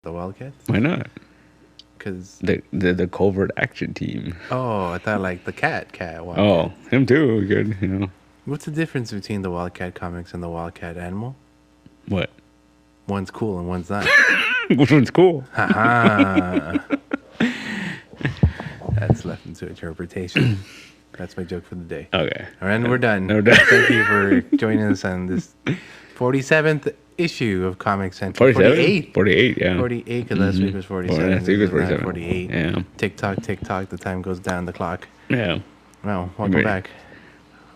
The Wildcats? Why not? Because The covert action team. I thought like the cat Oh, Wildcat. him too. Good. What's the difference between the Wildcat comics and the Wildcat animal? What? One's cool and one's not. Which one's cool? Haha. That's left into interpretation. That's my joke for the day. Okay. And we're done. We're done. Thank you for joining us on this 47th issue of Comic Central. 47? 48, yeah. 48, because last week was 47. Last week was This is now 47. 48. Yeah. Tick tock, the time goes down the clock. Yeah. Well, welcome Great. back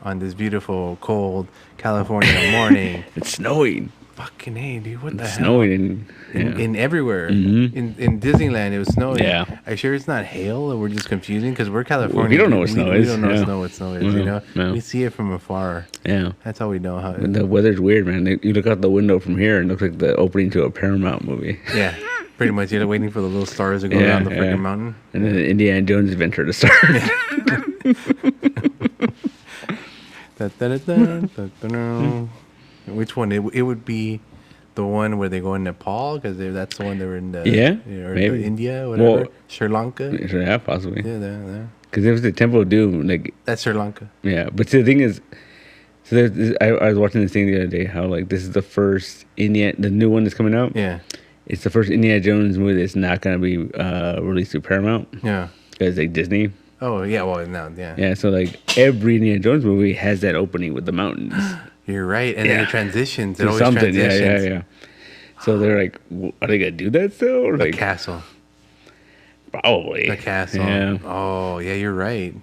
on this beautiful, cold California morning. It's snowing. Fucking hey, dude, what the It's hell? snowing In everywhere. Mhm. In Disneyland, it was snowing. Yeah. Are you sure it's not hail or we're just confusing? Because we're California. We don't know what snow We is, don't know yeah. what snow is, you know? No. We see it from afar. Yeah. That's how we know how. But the weather's weird, man. You look out the window from here and it looks like the opening to a Paramount movie. Yeah, pretty much. You're waiting for the little stars to go Yeah, down the freaking yeah. mountain. And then the Indiana Jones adventure to start. Da-da-da-da, Which one? It would be the one where they go in Nepal because that's the one they were in the Yeah, or maybe. India, whatever. Well, Sri Lanka. Yeah, possibly. Yeah, there. Because it was the Temple of Doom, like, That's Sri Lanka. yeah. But see, the thing is, so I was watching this thing the other day, how like this is the first the new one that's coming out. Yeah, It's the first Indiana Jones movie that's not gonna be released through Paramount yeah. because like Disney. Oh yeah, well now yeah. Yeah, so like every Indiana Jones movie has that opening with the mountains. You're right, and then Yeah. it transitions. It To always something, transitions. yeah. So they're like, are they gonna do that still? Or The like, castle. probably. The castle. Yeah. Oh yeah, you're right.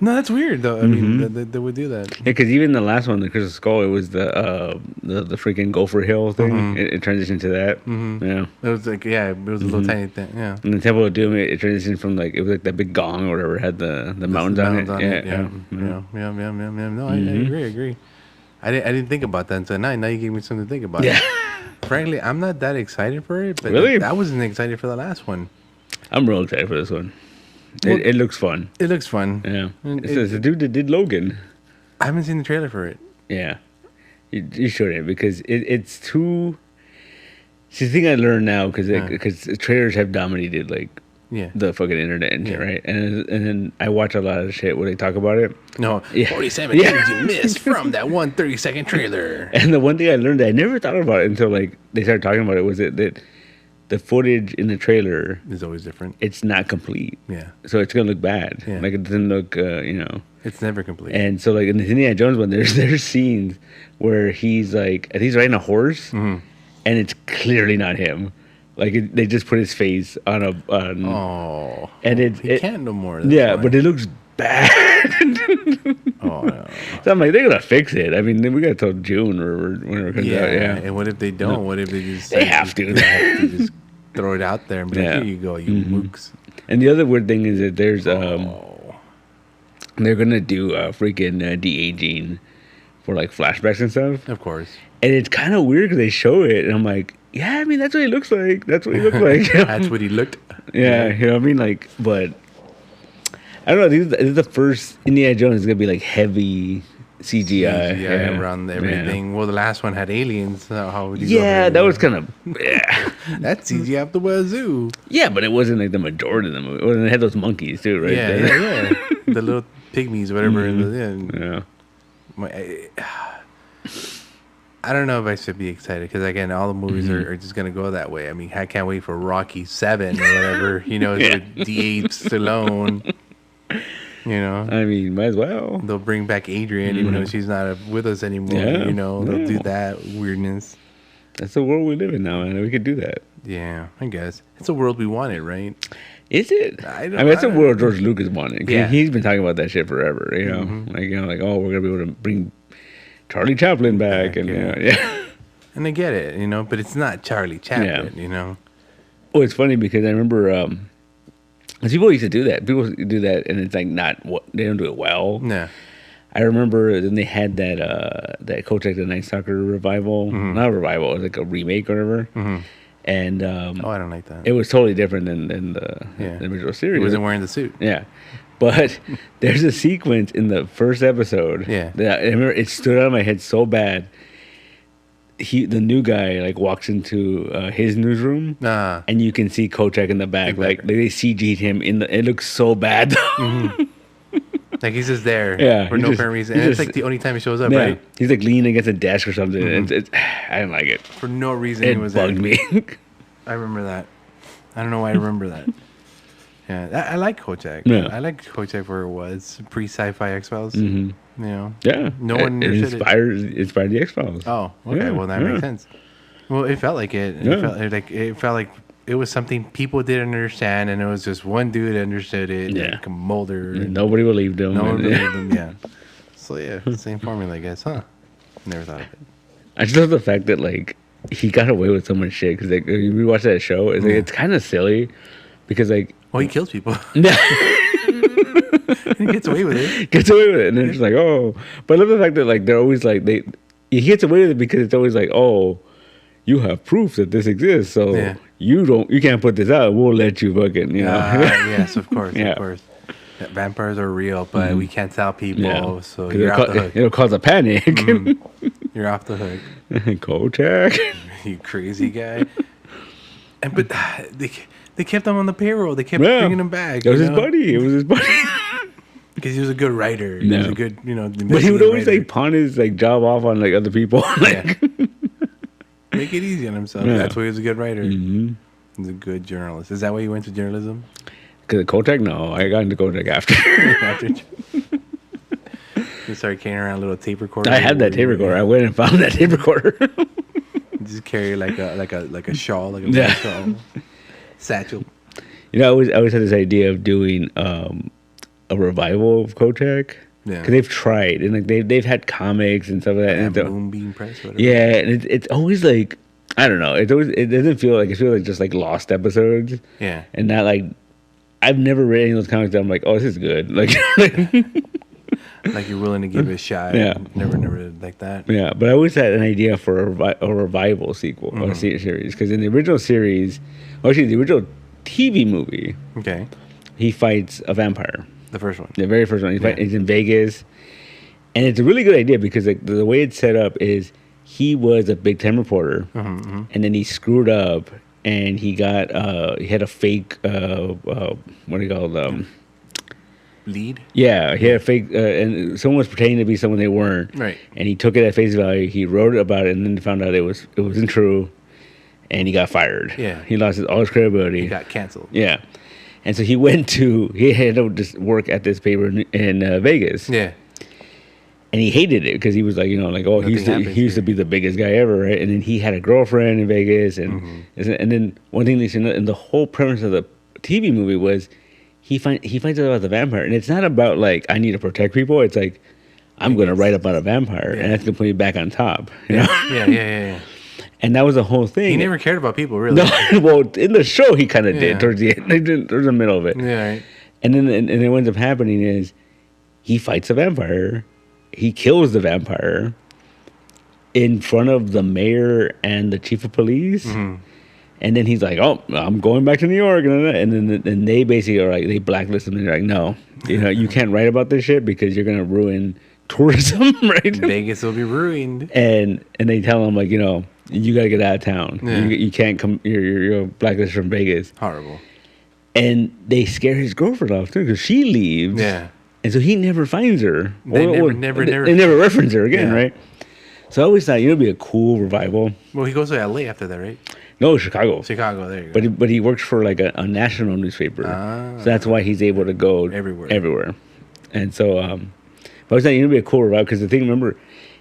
No, that's weird though. I mean, they would do that. Yeah, because even the last one, the Crystal Skull, it was the freaking Gopher Hill thing. It transitioned to that. Yeah. It was like it was a little tiny thing. Yeah. And the Temple of Doom, it transitioned from like it was like that big gong or whatever had the mountains on it. Yeah. No, I agree. I didn't think about that until now. Now you gave me something to think about. Yeah. Frankly, I'm not that excited for it. But Really? I wasn't excited for the last one. I'm real excited for this one. Well- It looks fun. It looks fun. Yeah. And It's the dude that did Logan. I haven't seen the trailer for it. Yeah. You shouldn't because it's too. See, the thing I learned now because trailers have dominated like Yeah. the fucking internet and shit, Yeah. right? And then I watch a lot of shit where they talk about it. No, Yeah. 47 Yeah. things you missed from that one 30-second trailer. And the one thing I learned that I never thought about it until like they started talking about it was that the footage in the trailer It's always different. it's not complete, Yeah. so it's gonna look bad. Yeah. Like it doesn't look, It's never complete. And so like in the Indiana Jones one, there's scenes where he's like I think he's riding a horse, Mm-hmm. and it's clearly not him. Like they just put his face on Oh. and He it can't no more. That's yeah, why. but it looks bad. Oh, no. So I'm like, they're gonna fix it. I mean, we got till June or whenever it comes Yeah. out. Yeah, And what if they don't? What if they just They have to. They have to just throw it out there and be like, Yeah. here you go, you mooks. and the other weird thing is that there's Oh. they're gonna do freaking de-aging for like flashbacks and stuff, Of course. and it's kind of weird because they show it, and I'm like, yeah, I mean that's what he looks like. That's what he looks like. That's what he looked. Yeah, you know what I mean? Like, but I don't know. This is the first Indiana Jones is gonna be like heavy CGI. Yeah, around everything. Well, the last one had aliens. So how would you go Yeah, ahead that and- was kind of yeah. That's CGI up the wazoo. Yeah, but it wasn't like the majority of the movie. Well, it had those monkeys too, right? Yeah. The little pigmies, whatever. Yeah. I don't know if I should be excited because again, all the movies are just gonna go that way. I mean, I can't wait for Rocky 7 or whatever. Yeah. With D8 Stallone. You know, I mean, might as well. they'll bring back Adrian even though she's not with us anymore. Yeah. You know, they'll do Yeah. that weirdness. That's the world we live in now, and we could do that. Yeah, I guess it's a world we wanted, right? Is it? I I, don't- mean, that's I a don't- world George Lucas wanted. Yeah. He's been talking about that shit forever. You know, like oh, we're gonna be able to bring Charlie Chaplin back, and yeah. yeah. And I get it, you know, but it's not Charlie Chaplin, you know. Well, it's funny because I remember 'cause people used to do that. People do that, and it's like not what they don't do it well. Yeah. I remember then they had that Kotek the Night Stalker revival, not a revival, it was like a remake or whatever. And Oh, I don't like that. it was totally different than the, Yeah. the original He series. wasn't wearing the suit. Yeah. But there's a sequence in the first episode Yeah. that I remember it stood out of my head so bad. the new guy like walks into his newsroom, and you can see Kojak in the back. Like they CG'd him in the. It looks so bad. Like he's just there for no apparent reason. And it's like the only time he shows up, right? He's like leaning against a desk or something. I didn't like it. For no reason It he was bugged there. me. I remember that. I don't know why I remember that. Yeah, I like Kojak. Yeah. I like Kojak where it was pre-sci-fi X-Files. Mm-hmm. You know. Yeah. No one it understood inspired the X-Files. Oh, okay. Yeah, Well, that makes sense. Well, it felt like it. It felt like it was something people didn't understand, and it was just one dude understood it. Yeah. Like Mulder. And nobody believed him. No one believed him. Yeah. So yeah, same formula, I guess, huh? Never thought of it. I just love the fact that like he got away with so much shit because like you rewatch that show, it's like, it's kind of silly because like Well, he kills people. yeah. He gets away with it. Gets away with it, and then it's like, oh. But I love the fact that like they're always like he gets away with it because it's always like, oh, you have proof that this exists, so you can't put this out. We'll let you fucking, you know. Yes, of course, Yeah. of course. Yeah, vampires are real, but we can't tell people, so 'Cause you're off the hook. it'll cause a panic. You're off the hook. Kojak. You crazy guy. But they kept him on the payroll. They kept bringing him back. It was his buddy. It was his buddy. Because he was a good writer. He was a good, But he would always like pawn his like job off on like other people. Like, make it easy on himself. Yeah. That's why he was a good writer. He's a good journalist. Is that why you went to journalism? Because Kojak, no, I got into Kojak after. You started carrying around a little tape recorder. I had that tape recorder. I went and found that tape recorder. Just carry like a shawl, like a shawl, satchel. You know, I always had this idea of doing a revival of Kojak. Yeah. Because they've tried and like they've had comics and stuff like that. And Moonbeam Press. Whatever. Yeah, and it's always like I don't know. It doesn't feel like it feels like just like lost episodes. Yeah. And not like I've never read any of those comics that I'm like, oh, this is good. Like like you're willing to give it a shot. Yeah. Never like that. Yeah, but I always had an idea for a revival sequel or series because in the original series, actually the original TV movie, Okay. he fights a vampire. The first one. The very first one. He's in Vegas. And it's a really good idea because like the way it's set up is he was a big time reporter and then he screwed up and he got he had a fake what do you call it? Lead? Yeah, he had a fake and someone was pretending to be someone they weren't. Right. And he took it at face value, he wrote about it and then found out it wasn't true and he got fired. Yeah. He lost all his credibility. He got canceled. Yeah. And so he had to just work at this paper in Vegas. Yeah. And he hated it because he was like, oh, he used to be the biggest guy ever, right? And then he had a girlfriend in Vegas. And then one thing they said, and the whole premise of the TV movie was he finds out about the vampire. And it's not about like, I need to protect people. It's like, I'm going to write about a vampire. And that's going to put me back on top. You know? Yeah. And that was the whole thing. He never cared about people, really. No, well, in the show he kind of did towards the end, towards the middle of it. Yeah, right. And then what ends up happening is he fights a vampire, he kills the vampire in front of the mayor and the chief of police. And then he's like, "Oh, I'm going back to New York," and then they basically are like they blacklist him and they're like, "No, you can't write about this shit because you're gonna ruin tourism, right? Vegas will be ruined." And they tell him like, you gotta get out of town. Yeah. You can't come. You're blacklisted from Vegas. Horrible. And they scare his girlfriend off too because she leaves. Yeah. And so he never finds her. They never reference her again, right? So I always thought it'd be a cool revival. Well, he goes to LA after that, right? No, Chicago. Chicago, there you go. But he works for like a national newspaper. So that's why he's able to go everywhere. And so I was thinking it'd be a cool revival because the thing, remember,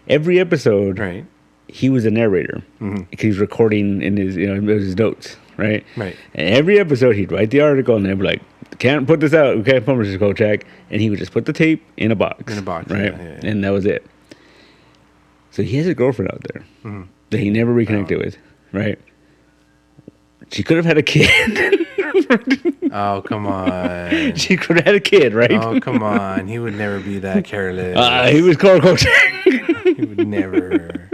every episode, right, he was a narrator because he's recording in his notes, right? Right. And every episode he'd write the article and they'd be like, "Can't put this out. We can't publish this, Kojak." And he would just put the tape in a box. Right? Yeah. And that was it. So he has a girlfriend out there that he never reconnected with, right? She could have had a kid. Oh, come on. She could have had a kid, right? Oh, come on. He would never be that careless. He was called Kojak. He would never.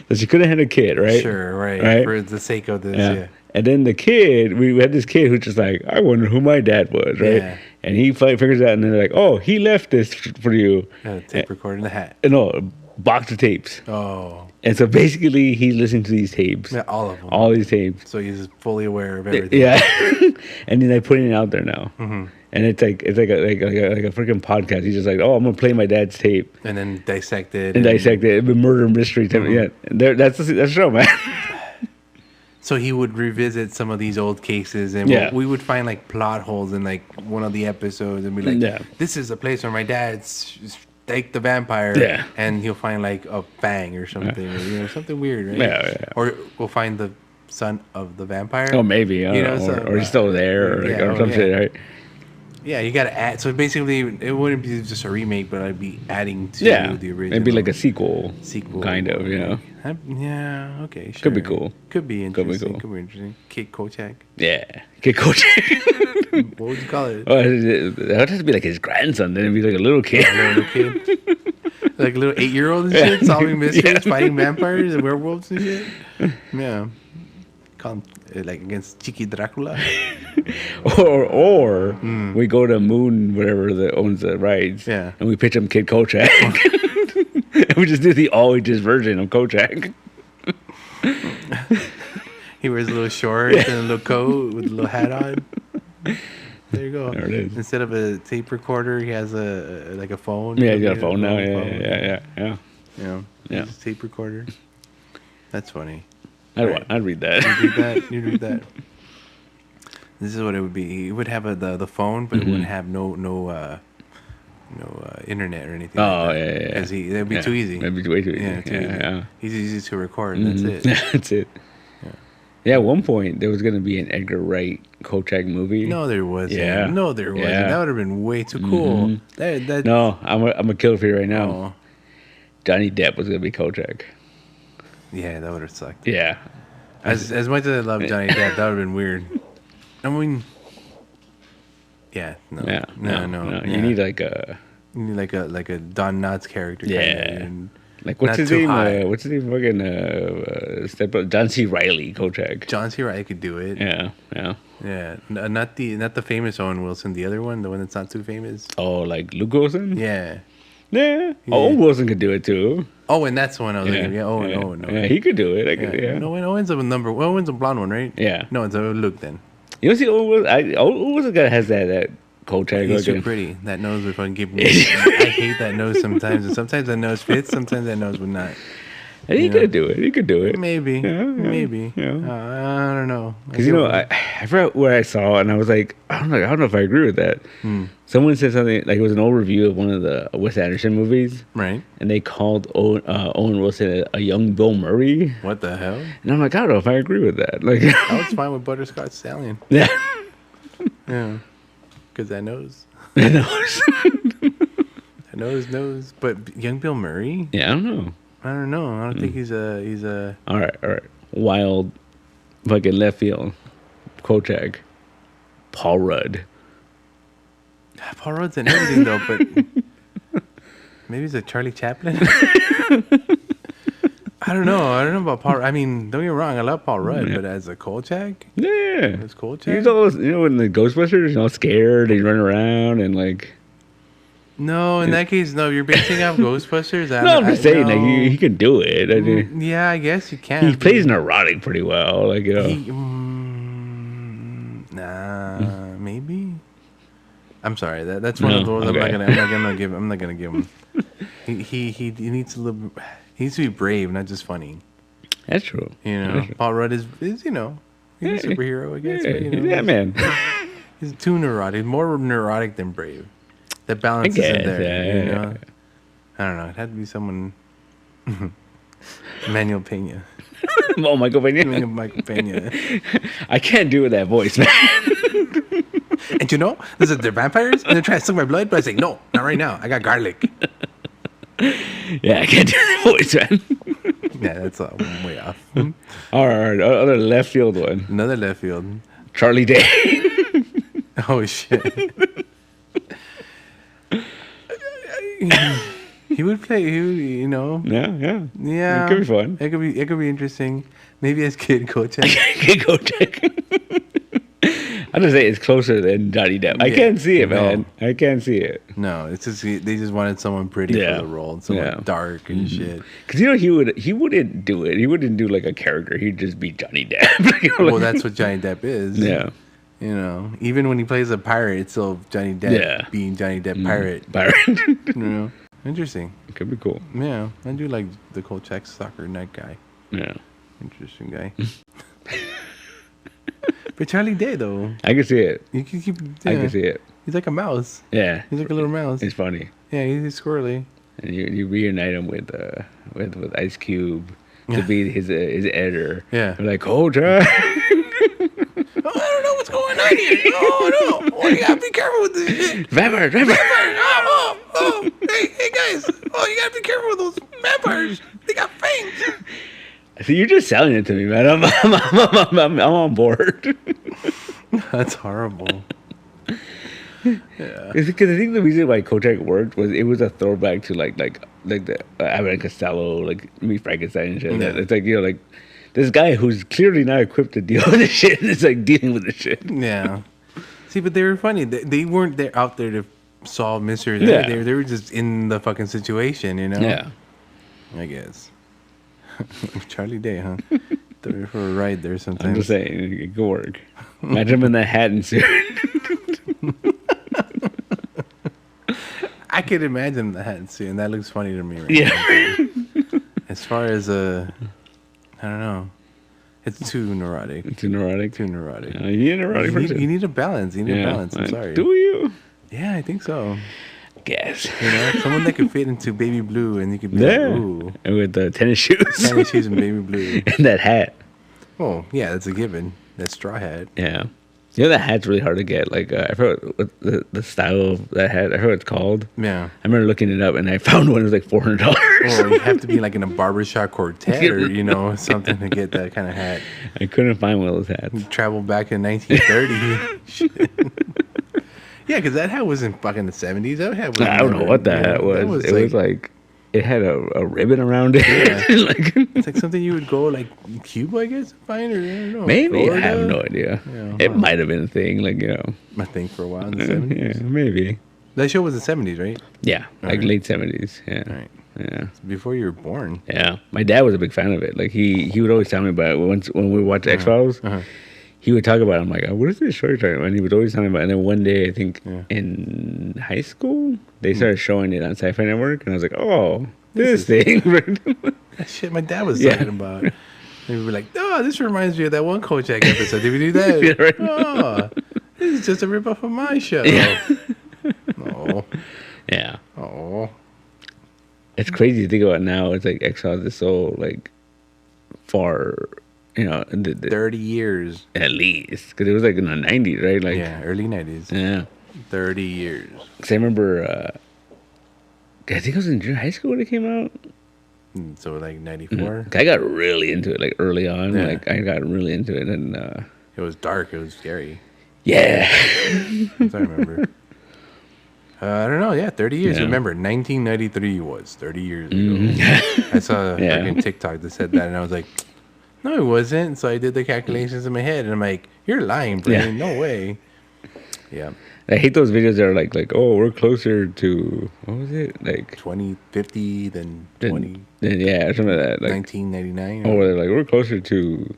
So she could have had a kid, right? Sure, right. For the sake of this, yeah. And then the kid, we had this kid who's just like, I wonder who my dad was, right? Yeah. And he figures out, and then they're like, oh, he left this for you. Got a tape recorder in the hat. No, box of tapes. Oh, And so basically, he's listening to these tapes, yeah, all of them. all these tapes. So he's fully aware of everything. Yeah, and then they're putting it out there now, Mm-hmm. and it's like a freaking podcast. He's just like, oh, I'm gonna play my dad's tape And then dissect it. and dissect it. It'd be murder mystery type. Yeah, that's the show, man. So he would revisit some of these old cases, and Yeah. we would find like plot holes in like one of the episodes, and be like, Yeah. "This is the place where my dad staked the vampire." Yeah. And he'll find like a fang or something, or, something weird, right? Yeah. Or we'll find the son of the vampire. Oh, maybe, I don't know, so, or he's still there, or some shit, right? Yeah, you gotta add. So basically, it wouldn't be just a remake, but I'd be adding to Yeah, the original. it'd be like a sequel, sequel, kind of, you know. Yeah, okay, sure. Could be cool. Could be Could be interesting. cool. Could be interesting. Kid Kochak. Yeah, Kid Kochak. What would you call it? Oh, that would have to be like his grandson. Then it'd be like a little kid. A little kid. Like a little 8-year-old and shit, solving mysteries, fighting vampires and werewolves and shit. Yeah. Call him, like against Chiqui Dracula. or we go to Moon, whatever that owns the rides. Yeah. And we pitch him Kid Kochak. And we just do the all ages version of Kochak. He wears a little shorts and a little coat with a little hat on. There you go. There it is. Instead of a tape recorder, he has a phone. Yeah, he's got a phone now. Yeah. Yeah. Yeah. It's a tape recorder. That's funny. I'd read that. You'd read that. This is what it would be. He would have the phone, but it wouldn't have no internet or anything. Oh, like that. yeah. Because that'd be too easy. That'd be way too easy. Yeah, too easy. Yeah. He's easy to record. And Mhm. That's it. That's it. Yeah, at one point there was gonna be an Edgar Wright Kolchak movie. No, there wasn't. Yeah. No, there wasn't. Yeah. That would have been way too cool. Mhm. That No, I'm a kill for you right now. Oh, Johnny Depp was gonna be Kolchak. yeah, that would have sucked. Yeah. As much as I love Johnny Depp, that would have been weird. I mean, yeah, no, Yeah. no. You yeah. need like a You need like a Don Knotts character. Yeah. Kinda, and like what's Not his too name? high. What's his name? Fucking step up. John C. Riley Kolchak. John C. Reilly could do it. Yeah. Yeah, not the famous Owen Wilson, the other one, the one that's not too famous. Oh, like Luke Wilson? Yeah. Yeah. Oh, Wilson could do it too. Oh, and that's the one I was Yeah. thinking. Yeah, Owen. Yeah, he could do it. Yeah. No, Owen's a Owen's a blonde one, right? Yeah. No, it's a Luke then. You know, see, Owen Wilson guy has that Kolchak. He's too looking- pretty. That nose would fucking give me. I hate that nose sometimes, and sometimes that nose fits, sometimes that nose would not. And he could do it. He could do it. Maybe, maybe. yeah. I don't know. Because I forgot where I saw, and I was like, I don't know if I agree with that. Someone said something like it was an old review of one of the Wes Anderson movies, Right? and they called Owen Wilson a young Bill Murray, What the hell? and I'm like, I don't know if I agree with that. Like, I was fine with Butterscotch Stallion. yeah, Yeah, because that nose, I know. that nose. But young Bill Murray, Yeah, I don't know. I don't know. I don't think he's a. All right, wild, fucking left field, Kolchak, Paul Rudd. Paul Rudd's in everything though, but maybe he's a Charlie Chaplin. I don't know. I don't know about Paul. I mean, don't get me wrong. I love Paul Rudd, but as a Kolchak, Yeah, as Kolchak, he's always in the Ghostbusters, all scared, and running around and like. no. In that case, no. You're basing off Ghostbusters. No, I'm just saying, no. like he can do it. I mean, Yeah, I guess you can. he plays neurotic pretty well, like you know. Maybe. I'm sorry. That's one of No, those. okay. I'm not gonna give him. He needs a little. He needs to be brave, not just funny. That's true. You know, That's true. Paul Rudd is he's a superhero, I guess. Yeah, but, you he's know, that man. He's too neurotic. More neurotic than brave. That balance guess, isn't there. yeah, You yeah, know? I don't know. It had to be someone. Manuel Pena. Oh, Michael Pena. Michael Pena. I can't do that voice, man. And you know, they're vampires and they're trying to suck my blood, but I say, no, not right now. I got garlic. Yeah, I can't do that voice, man. Yeah, that's way off. All right, other left field one. Another left field. Charlie Day. Oh, shit. He would play, you know. Yeah. Yeah. It could be fun. It could be interesting. Maybe as Kid Kochak. Kid Kochak. I'm just saying it's closer than Johnny Depp. I Yeah, can't see it, no. man. I can't see it. No, it's just they just wanted someone pretty Yeah. for the role, someone Yeah. dark and shit. Because you know he wouldn't do it. He wouldn't do like a character. He'd just be Johnny Depp. You know, Well, like- that's what Johnny Depp is. yeah. You know, even when he plays a pirate, it's still Johnny Depp Yeah. being Johnny Depp pirate. Byron. You know, interesting. Could be cool. Yeah, I do like the Kolchak soccer night guy. Yeah. Interesting guy. But Charlie Day though, I can see it. you can keep. I Yeah, can see it. he's like a mouse. Yeah. He's like a little mouse. It's funny. Yeah, he's squirrely. And you reunite him with Ice Cube to be his editor. Yeah. You're like, oh, John. Oh, I don't know what's going on here. Oh no! Oh, you gotta be careful with this shit. Vampire. Hey guys! Oh, you gotta be careful with those vampires. They got fangs. So you're just selling it to me, man. I'm on board. That's horrible. Yeah. It's because I think the reason why Kolchak worked was it was a throwback to like the Abbott and Costello, like Meet Frankenstein and shit. Yeah. It's like, you know, like this guy who's clearly not equipped to deal with this shit is like dealing with this shit. Yeah. See, but they were funny. They weren't there out there to solve mysteries. Yeah. They were just in the fucking situation, you know? Yeah. I guess. Charlie Day, huh? Threw her for a ride there sometimes. I'm just saying, it could work. Imagine him in that hat and suit. I could imagine the hat and suit, and that looks funny to me right Yeah. now. As far as, I don't know. It's too neurotic. Too neurotic. Too neurotic. You need a neurotic person. You need a balance. You need a balance. I'm like, sorry. Do you? Yeah, I think so. Guess. You know, someone that could fit into baby blue, and you could be Yeah. like, ooh, And with the tennis shoes. tennis shoes and baby blue. And that hat. Oh, yeah, that's a given. That straw hat. Yeah. You know that hat's really hard to get. Like I forgot what the style of that hat. I forgot what it's called. Yeah. I remember looking it up and I found one that was like $400. Or you have to be like in a barbershop quartet or, you know, something to get that kind of hat. I couldn't find one of those hats. Travel back in 1930. Shit. Yeah, because that hat was in fucking the 70s. That hat was I don't know what that hat was. It was like it had a ribbon around it. Yeah. Like, it's like something you would go like Cuba, I guess, find, or I don't know. maybe. I Florida? have no idea. Yeah, It wow. might have been a thing. Like, you know. I think for a while in the 70s. Yeah, maybe. That show was the 70s, right? Yeah. Like Alright. late 70s. Yeah. All right. Yeah. Before you were born. Yeah. My dad was a big fan of it. Like he would always tell me about it. Once when we watched X Files, Uh-huh. he would talk about it. I'm like, oh, what is this show you're talking about? And he would always tell me about it. And then one day, I think Yeah. in high school, they started showing it on Sci-Fi Network. And I was like, oh, this thing. That shit my dad was Yeah. talking about. And we were like, oh, this reminds me of that one Kojak episode. Did we do that? Yeah, right. Oh, this is just a ripoff of my show. Yeah. Oh, Yeah. oh. It's crazy to think about now. It's like X Files is so like far, you know, 30 years. at least because it was like in the 90s, right? Like, Yeah, early 90s. yeah. 30 years. 'Cause I remember, I think I was in junior high school when it came out. So like 94. I got really into it like early on. Yeah. Like I got really into it, and It was dark. It was scary. yeah, As I remember. I don't know. Yeah, 30 years. Yeah. Remember, 1993 was 30 years ago. I saw a Yeah. fucking TikTok that said that, and I was like, no, it wasn't. So I did the calculations in my head, and I'm like, you're lying, Brian. No way. Yeah. I hate those videos that are like, oh, we're closer to what was it like 2050, then than- 20, than- yeah, something like that. Like, 1999. oh, they're like you're closer to.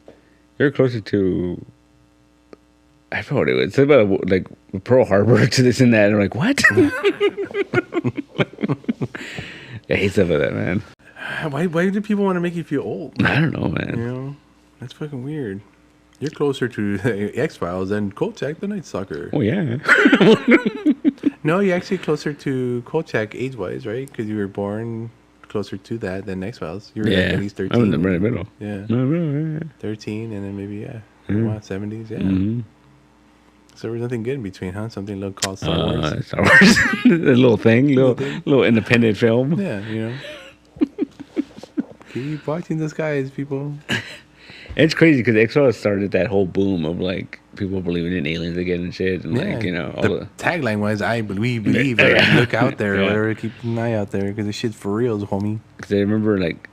I forgot what it was. It's about like Pearl Harbor to this and that. And I'm like, what? I hate stuff like that, man. Why do people want to make you feel old? I don't know, You man. know, that's fucking weird. You're closer to X Files than Kolchak, the Night Stalker. Oh yeah, No, you're actually closer to Kolchak age-wise, right? Because you were born closer to that than X Files. You were like yeah. at least I'm 13. in the middle. Yeah, No, 13, and then maybe yeah, Mm. wow, 70s. Yeah. mm-hmm. So there was nothing good in between, huh? Something little called Star Wars. Star Wars, a little thing, little independent film. Yeah, you know. Keep watching the skies, people. It's crazy because X-Files started that whole boom of like people believing in aliens again and shit, and like you know all the the tagline was "I believe," or Yeah. look out there, or Yeah. whatever. Keep an eye out there because this shit's for reals, homie. Because I remember like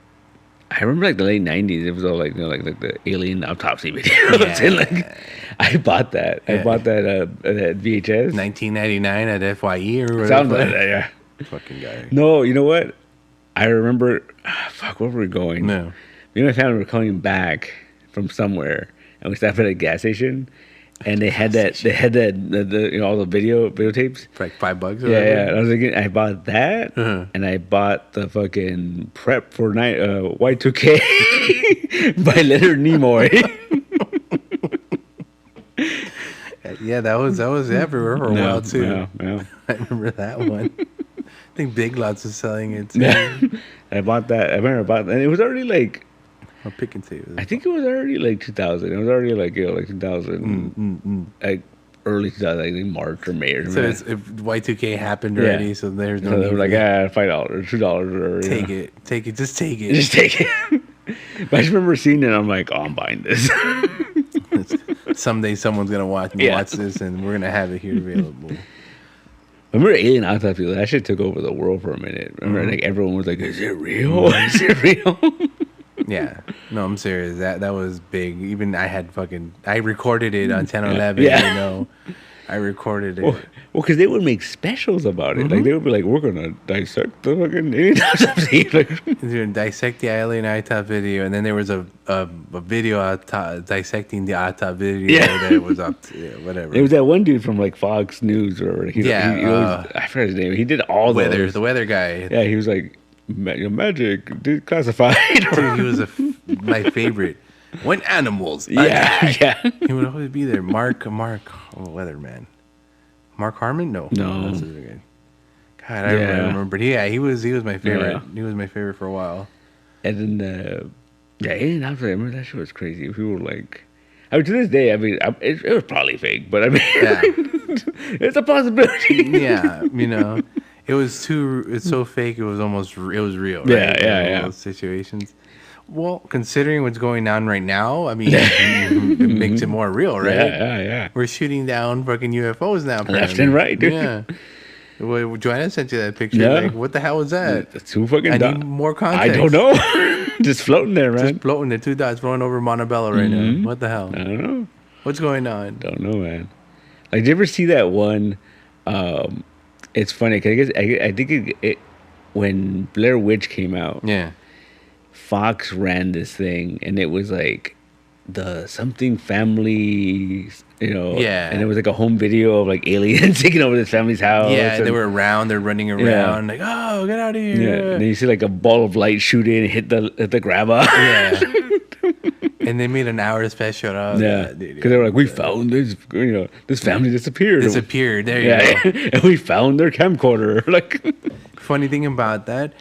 I remember like the late '90s. It was all like like the alien autopsy videos, and like I bought that. I bought that VHS. 1999 at FYE or whatever. Sounds like that, yeah. Fucking guy. No, you know what? I remember. Fuck, where were we going? No. Me and my family were coming back from somewhere, and we stopped at a gas station, and they had that. They had that. The all the videotapes. For like $5 or Yeah, whatever. yeah. I was thinking, I bought that, Uh-huh. and I bought the fucking prep for Y2K by Leonard Nimoy. Yeah, that was everywhere for a while too. Yeah. I remember that one. I think Big Lots was selling it too. Yeah. I bought that. I remember I bought, and it was already like, Or Pick and Save. I think it was already like 2000. It was already like like 2000, like early 2000, I think March or May or So something. it's, if Y2K happened already, so there's no So they need were like, for- $5, $2, or take it, just take it. just take it. But I just remember seeing it. I'm like, oh, I'm buying this. Someday someone's gonna watch this, and we're gonna have it here available. Remember Alien Autopsy? That shit took over the world for a minute. Remember, like everyone was like, "Is it real? Is it real?" Yeah, no, I'm serious. That was big. Even I recorded it on 1011. Yeah. You know, I recorded it. Well, because they would make specials about it. Like they would be like, "We're gonna dissect the fucking Alien Autopsy." Like, Dude, dissect the alien ITOP video, and then there was a video dissecting the ITOP video Yeah. that was up to whatever. it was that one dude from like Fox News or whatever. He always, I forgot his name. He did all those. the weather guy. Yeah, he was like, magic declassified. Dude, he was my favorite. When animals, yeah, attack. yeah. He would always be there. Mark, weatherman. Mark Harmon? No, No. that's his guy. God, I don't Yeah. remember. But yeah, he was my favorite. Yeah. He was my favorite for a while. And then, Alien Autopsy, I remember that shit was crazy. People were like, I mean, to this day, I mean, it was probably fake, but I mean, Yeah. it's a possibility. Yeah, you know, it's so fake. It was real. Right? Yeah, yeah. Those situations. Well, considering what's going on right now, I mean, it makes it more real, right? Yeah. We're shooting down fucking UFOs now, Left apparently. and right, dude. Yeah. Well, Joanna sent you that picture. Yeah. Like, what the hell was that? That's too fucking I dumb. need more context. I don't know. Just floating there, man. Just floating, the two dots floating over Montebello right now. What the hell? I don't know. What's going on? Don't know, man. Like, did you ever see that one? It's funny because I think it when Blair Witch came out, Yeah. Fox ran this thing, and it was like the something family, Yeah. and it was like a home video of like aliens taking over this family's house. Yeah, and, they were around. They're running around. Like, oh, get out of here. Yeah, and then you see like a ball of light shoot in, hit the grabber. Yeah. And they made an hour special out of Yeah, that, dude. because they were like, we found this, this family disappeared. Disappeared. There you Yeah, go. and we found their camcorder. Like, Funny thing about that,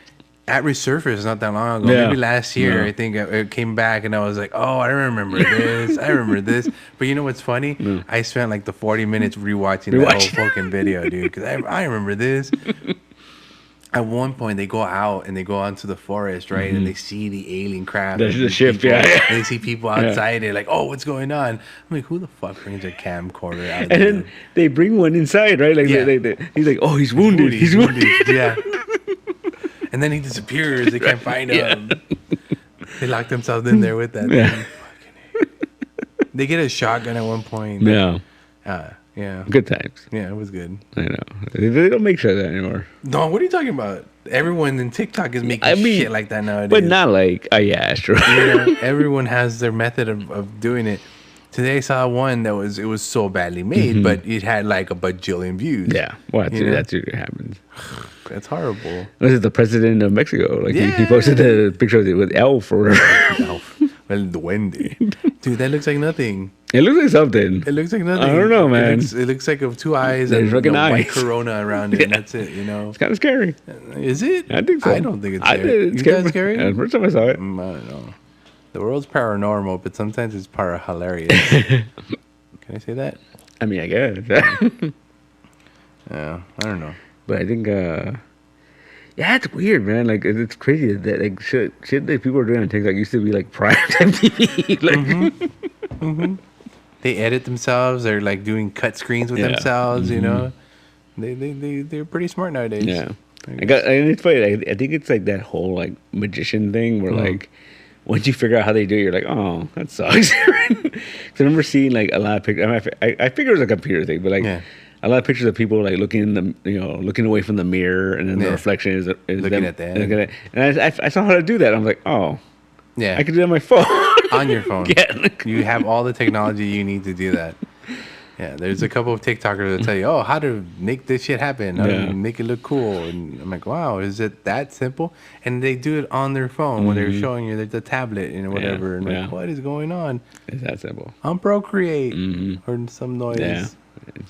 at resurfaced not that long ago. Yeah. Maybe last year, Yeah. I think it came back, and I was like, oh, I remember this. I remember this. But you know what's funny? I spent like the 40 minutes rewatching that whole fucking video, dude, because I remember this. At one point, they go out and they go onto the forest, right? And they see the alien craft. The and ship, people- yeah. And they see people outside. They're like, oh, what's going on? I'm like, who the fuck brings a camcorder out? and then they bring one inside, right? Like, Yeah. he's like, oh, he's wounded. He's wounded. Yeah. And then he disappears. They can't find him. They lock themselves in there with that. Yeah. Thing. They get a shotgun at one point. Yeah, Yeah. good times. Yeah, it was good. I know. They don't make shit like that anymore. No, what are you talking about? Everyone in TikTok is making I mean, shit like that nowadays. But not like, yeah, sure. You know, everyone has their method of doing it. Today I saw one that was so badly made, but it had like a bajillion views. Yeah, well, You know? that's what happens. That's horrible. This is the president of Mexico. Like, he Yeah. posted the picture of it with Elf or Elf. Well, duende. Dude, that looks like nothing. it looks like something. It looks like nothing. I don't know, man. It looks like of two eyes There's and fucking a white eyes. corona around it. And that's it, you know. It's kind of scary. Is it? I think so. I don't think it's I scary. did. You guys scary? Yeah, the first time I saw it. I don't know. The world's paranormal, but sometimes it's hilarious. Can I say that? I mean, I guess. Yeah, I don't know. But I think, yeah, it's weird, man. Like, it's crazy that like shit that people are doing on TikTok used to be like prime time TV. Like, They edit themselves. They're like doing cut screens with Yeah. themselves. You know, they're pretty smart nowadays. yeah. And it's funny. I think it's like that whole like magician thing where like once you figure out how they do it, you're like, oh, that sucks. 'Cause I remember seeing like a lot of pictures. I figure it was a computer thing, but like a lot of pictures of people like looking in the looking away from the mirror, and then the reflection is looking them, at that. And I saw how to do that. I'm like, oh, yeah, I could do it on my phone. On your phone. Yeah. You have all the technology you need to do that. Yeah, there's a couple of TikTokers that tell you, oh, how to make this shit happen, how to make it look cool. And I'm like, wow, is it that simple? And they do it on their phone when they're showing you the tablet and whatever. And like, what is going on? It's that simple. On Procreate or some noise. Yeah,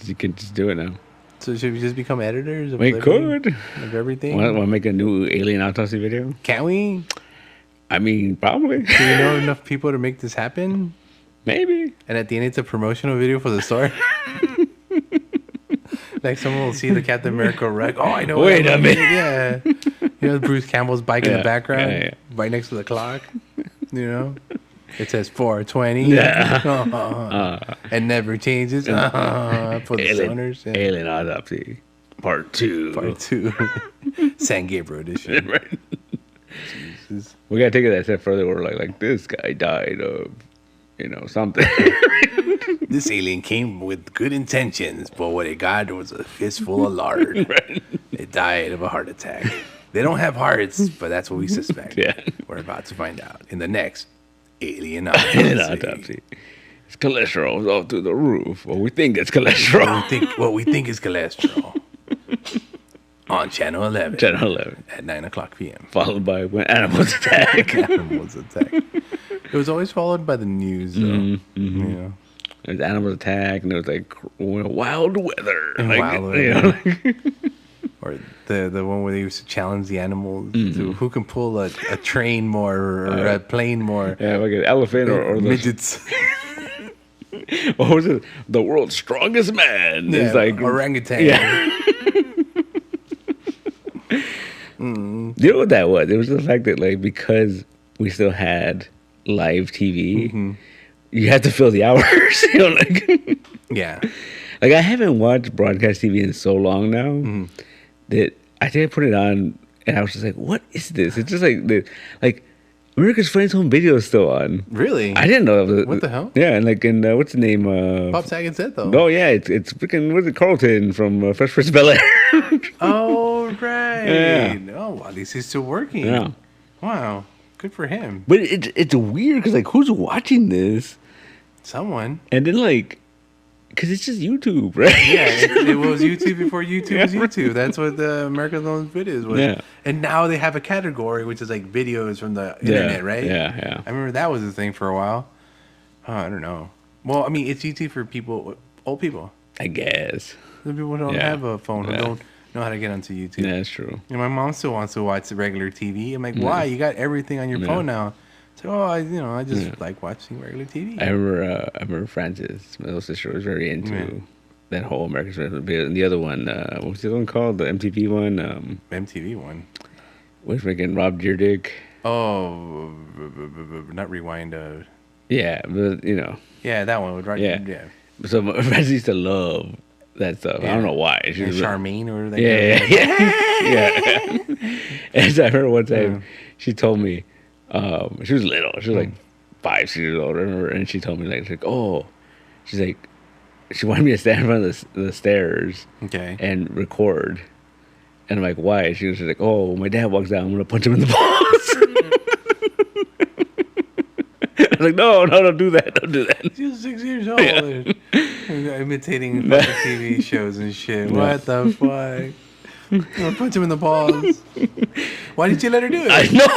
you can just do it now. So should we just become editors of, we could. Of everything? Want to make a new alien autopsy video? Can we? I mean, probably. Do you know enough people to make this happen? Maybe. And at the end, it's a promotional video for the store. Like someone will see the Captain America wreck. Oh, I know. Wait a minute. Yeah. You know, Bruce Campbell's bike in the background, right next to the clock. You know, it says 420. Yeah. And never changes. For the owners. Yeah. Alien Autopsy Part 2. Part 2. San Gabriel edition. Right. Jesus. We gotta take it that step further. We're like this guy died of, something. This alien came with good intentions, but what it got was a fistful of lard. Right. It died of a heart attack. They don't have hearts, but that's what we suspect. Yeah. We're about to find out in the next Alien Autopsy. His cholesterol is off through the roof. Well, we think it's cholesterol. What we think is cholesterol. On Channel 11. Channel 11. At 9 o'clock p.m. Followed by When Animals Attack. Animals Attack. It was always followed by the news, though. Mm-hmm. You know? There's Animals Attack, and there was like wild weather. Wild weather. Or the one where they used to challenge the animals to who can pull a train more or a plane more. Yeah, like an elephant or midgets. What was it? The world's strongest man. Yeah, it's like orangutan. Yeah. You know what that was? It was the fact that like because we still had live TV, you had to fill the hours. Yeah. Like I haven't watched broadcast TV in so long now that I think I put it on and I was just like, "What is this?" It's just like America's Funniest Home Video is still on. Really? I didn't know. What the hell? Yeah, and what's the name? Bob Saget said though. Oh yeah, it's freaking what's it? Carlton from Fresh Prince of Bel-Air. Oh right. Yeah. Oh, at least he's still working. Yeah. Wow. Good for him. But it's weird because like who's watching this? Someone. And then like, because it's just YouTube, right? Yeah, it was YouTube before YouTube was YouTube. That's what the America's Own Videos was. Yeah. And now they have a category which is like videos from the internet, right? Yeah. I remember that was a thing for a while. Oh, I don't know. Well, I mean, it's YouTube for people, old people. I guess. The people who don't have a phone, who don't know how to get onto YouTube. Yeah, that's true. And my mom still wants to watch the regular TV. I'm like, why? You got everything on your phone now. So, I just like watching regular TV. I remember Frances, my little sister, was very into that whole America's Funniest Video. And the other one, what was the other one called? The MTV one? MTV one. Was freaking Rob Dyrdek. Oh, not Rewind. Yeah, but Yeah, that one would right. Yeah. So Frances used to love that stuff. Yeah. I don't know why. She was Charmaine or that. Yeah. And so I remember one time she told me, she was little. She was like 5, 6 years old. I remember, and she told me she's like, she wanted me to stand in front of the stairs, and record. And I'm like, why? She was like, oh, my dad walks down, I'm gonna punch him in the balls. I was like, no, don't do that. Don't do that. She was 6 years old. Imitating TV shows and shit. What the fuck? I'm gonna punch him in the balls. Why did you let her do it? I know.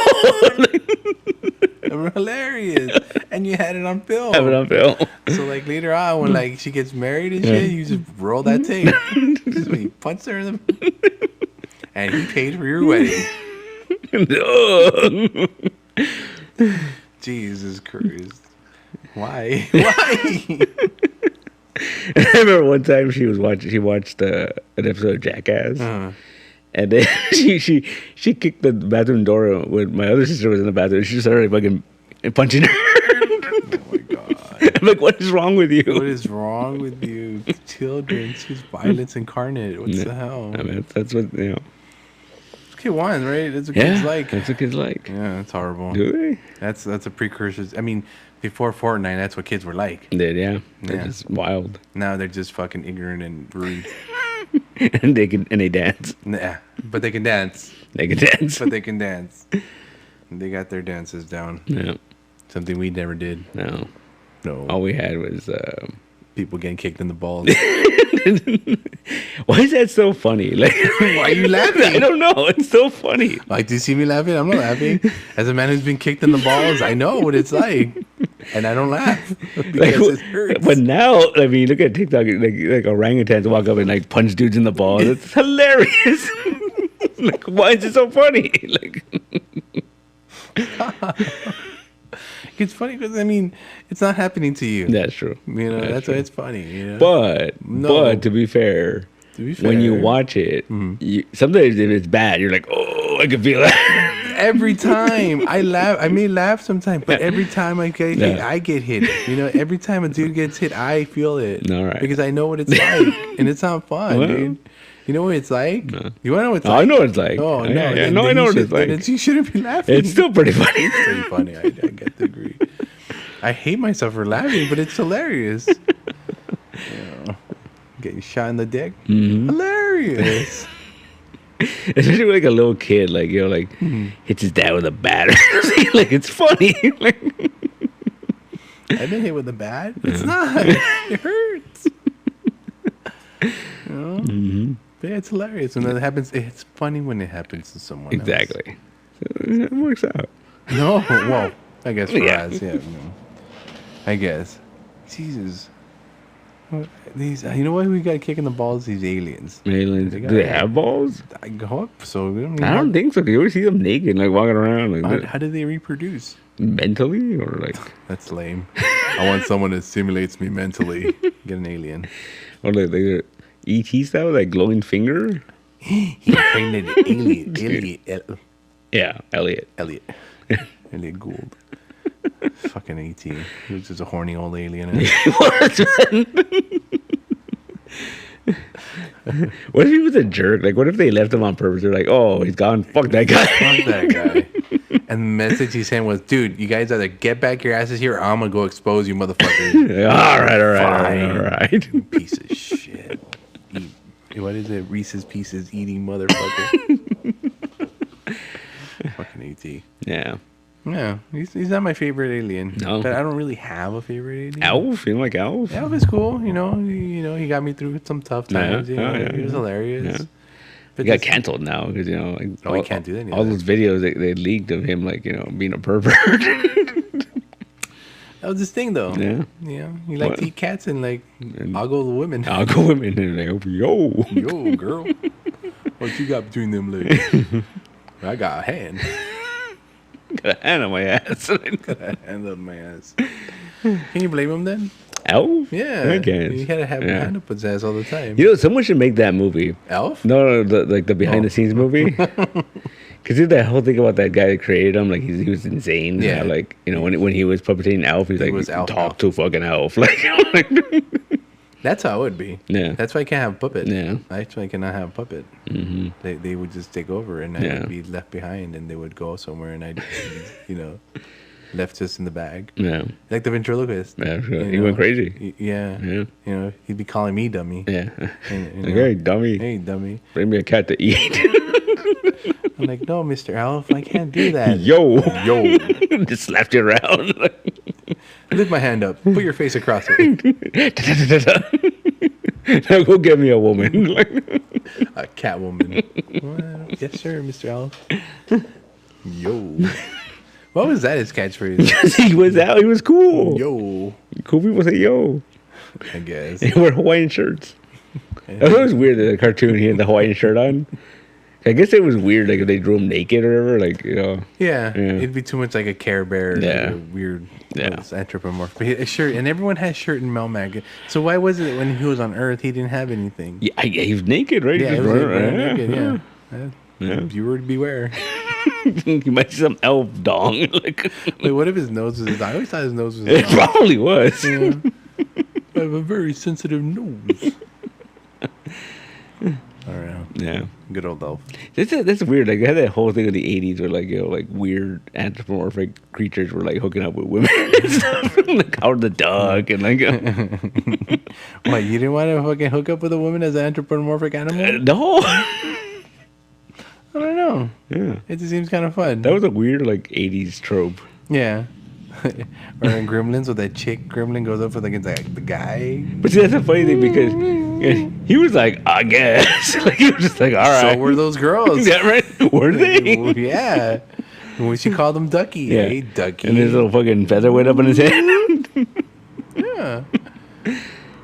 They were hilarious. And you had it on film. Have it on film. So like later on when like she gets married and shit, you just roll that tape. Just when you punch her in the and he paid for your wedding. No. Jesus Christ. Why? Why? I remember one time she watched an episode of Jackass, and then she kicked the bathroom door when my other sister was in the bathroom. She started fucking punching her. Oh my god! I'm like, what is wrong with you? What is wrong with you, children? She's violence incarnate. What the hell? I mean, that's what kid wants, right? That's what kids like. That's what kids like. Yeah, that's horrible. Do they? That's a precursor. I mean, before Fortnite, that's what kids were like. Yeah. They're Yeah. just wild. Now they're just fucking ignorant and rude. and they dance. Nah, but they can dance. They can dance. But they can dance. They got their dances down. No. Something we never did. No. No. All we had was People getting kicked in the balls. why is that so funny? Like, Why are you laughing? I don't know. It's so funny. Like, do you see me laughing? I'm not laughing. As a man who's been kicked in the balls, I know what it's like, and I don't laugh because it hurts. But now, I mean, look at TikTok. Like orangutans walk up and like punch dudes in the balls. It's hilarious. Like, why is it so funny? Like, It's funny because I mean, it's not happening to you. that's true. You know, that's true. why it's funny. You know? But to be fair, when you watch it, sometimes if it's bad, you're like, oh, I can feel it. every time I laugh, I may laugh sometimes, but every time I get hit, I get hit. You know, every time a dude gets hit, I feel it. All right. Because I know what it's like, and it's not fun, Well, dude. You know what it's like? No. You want to know what it's Oh, like? I know what it's like. Oh, no. Yeah, then I know you what it's should- like. You shouldn't be laughing. It's still pretty funny. It's pretty funny. I get to agree. I hate myself for laughing, but it's hilarious. Getting shot in the dick. Hilarious. Especially when, like a little kid, like, you know, like hits his dad with a bat. Like, it's funny. Like, I've been hit with a bat. It's not. It hurts. You know? But yeah, it's hilarious when that happens. It's funny when it happens to someone else. exactly. So it works out. No, well, I guess for Yeah. us, yeah. No. I guess. Jesus. These, you know what? We got kicking the balls. These aliens. Aliens, They do got- they have balls? I hope so. We I don't think so. 'Cause you always see them naked, like walking around, like How do they reproduce? mentally, or like, That's lame. I want someone that simulates me mentally. Get an alien. or like they're ET style, like glowing finger. He impregnated Elliot. Yeah, Elliot. Elliot Gould. Fucking ET. He was just a horny old alien. What if he was a jerk? Like, what if they left him on purpose? They're like, oh, he's gone. Fuck that guy. Fuck that guy. And the message he sent was, dude, you guys either get back your asses here or I'm going to go expose you, motherfuckers. all right. Piece of shit. What is it? Reese's Pieces eating motherfucker. Fucking ET. Yeah. Yeah, he's not my favorite alien. No. But I don't really have a favorite alien. Elf? You don't like Elf? Elf is cool, you know. He got me through some tough times. Yeah. You know, Oh, yeah, he was yeah. hilarious. Yeah. But He got this- canceled now because, you know, like, Oh, he can't do any of all that. those videos they leaked of him, like, you know, being a pervert. That was his thing, though. Yeah. Yeah, he liked What? to eat cats and like ogle the women. I'll go women and like, yo. Yo, girl, what you got between them legs? I got a hand. Got a hand on my ass. Got a hand on my ass. Can you blame him then? Elf? Yeah, I guess. He had to have a Yeah. hand up his ass all the time. You know, someone should make that movie. Elf? No, the behind the scenes movie. Because there's that whole thing about that guy that created him. Like, he was insane. Yeah. How, like, you know, when he was puppeting Elf, he's like, was Elf talk now. to fucking Elf. Like, That's how it would be. Yeah. That's why I can't have a puppet. Yeah. That's why I cannot have a puppet. mm-hmm. They would just take over and I Yeah. would be left behind and they would go somewhere and I'd be, you know, left just in the bag. Yeah. Like the ventriloquist. Yeah, sure. You He went know? crazy. Yeah. Yeah. You know, he'd be calling me dummy. Yeah. And, you Like, know, hey, dummy. hey, dummy. Bring me a cat to eat. I'm like, no, Mr. Elf, I can't do that. Yo. Yo. Just slapped you around. Lift my hand up. Put your face across it. Now go get me a woman. A cat woman. Well, yes, sir, Mr. Elf. Yo. What was that his catchphrase? He was out. He was cool. Yo. Cool people say yo. I guess. They wear Hawaiian shirts. I thought it was weird that the cartoon he had the Hawaiian shirt on. I guess it was weird, like if they drew him naked or whatever, like, you know. Yeah, Yeah. it'd be too much like a Care Bear, Yeah. like a weird Yeah. anthropomorph. But a shirt, and everyone has shirt in Melmac. So why was it when he was on Earth he didn't have anything? Yeah, he was naked, right? Yeah, He it just was running around. naked, yeah. Yeah. Viewer beware. You might see some elf dong. Like, Wait, what if his nose was? I always thought his nose was. it probably was. Yeah. I have a very sensitive nose. I don't know. Yeah. Good old elf. That's weird. Like, they had that whole thing in the 80s where, like, you know, like, weird anthropomorphic creatures were, like, hooking up with women and stuff. Like, Howard the Duck and, like... What, you didn't want to fucking hook up with a woman as an anthropomorphic animal? No. I don't know. Yeah. It just seems kind of fun. That was a weird, like, 80s trope. Yeah. Or in Gremlins, where that chick gremlin goes up for the guy. But see, that's a funny thing because he was like, I guess. Like, he was just like, all right. So were those girls. Yeah, right? Were they? Yeah. When she called him Ducky. Yeah. Hey, Ducky. And his little fucking feather went up in his head. Yeah.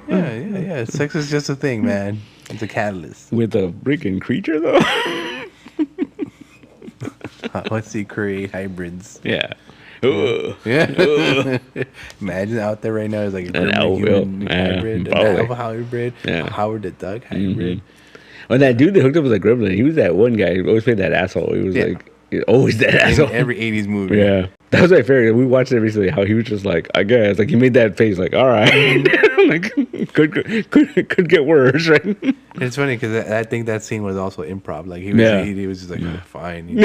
Yeah. Sex is just a thing, man. It's a catalyst. With a freaking creature, though. Let's see, create hybrids. Yeah. Yeah. Imagine out there right now is like An elf human hybrid, probably. an elf hybrid, Yeah. a Howard the Duck hybrid. Well, that dude that hooked up with a gremlin, he was that one guy who always played that asshole. He was like, always that asshole. In every 80s movie. Yeah. That was my favorite. We watched it recently, how he was just like, I guess. Like, he made that face like, all right. Like, could get worse, right? And it's funny because I think that scene was also improv. Like, he was just like, oh, fine.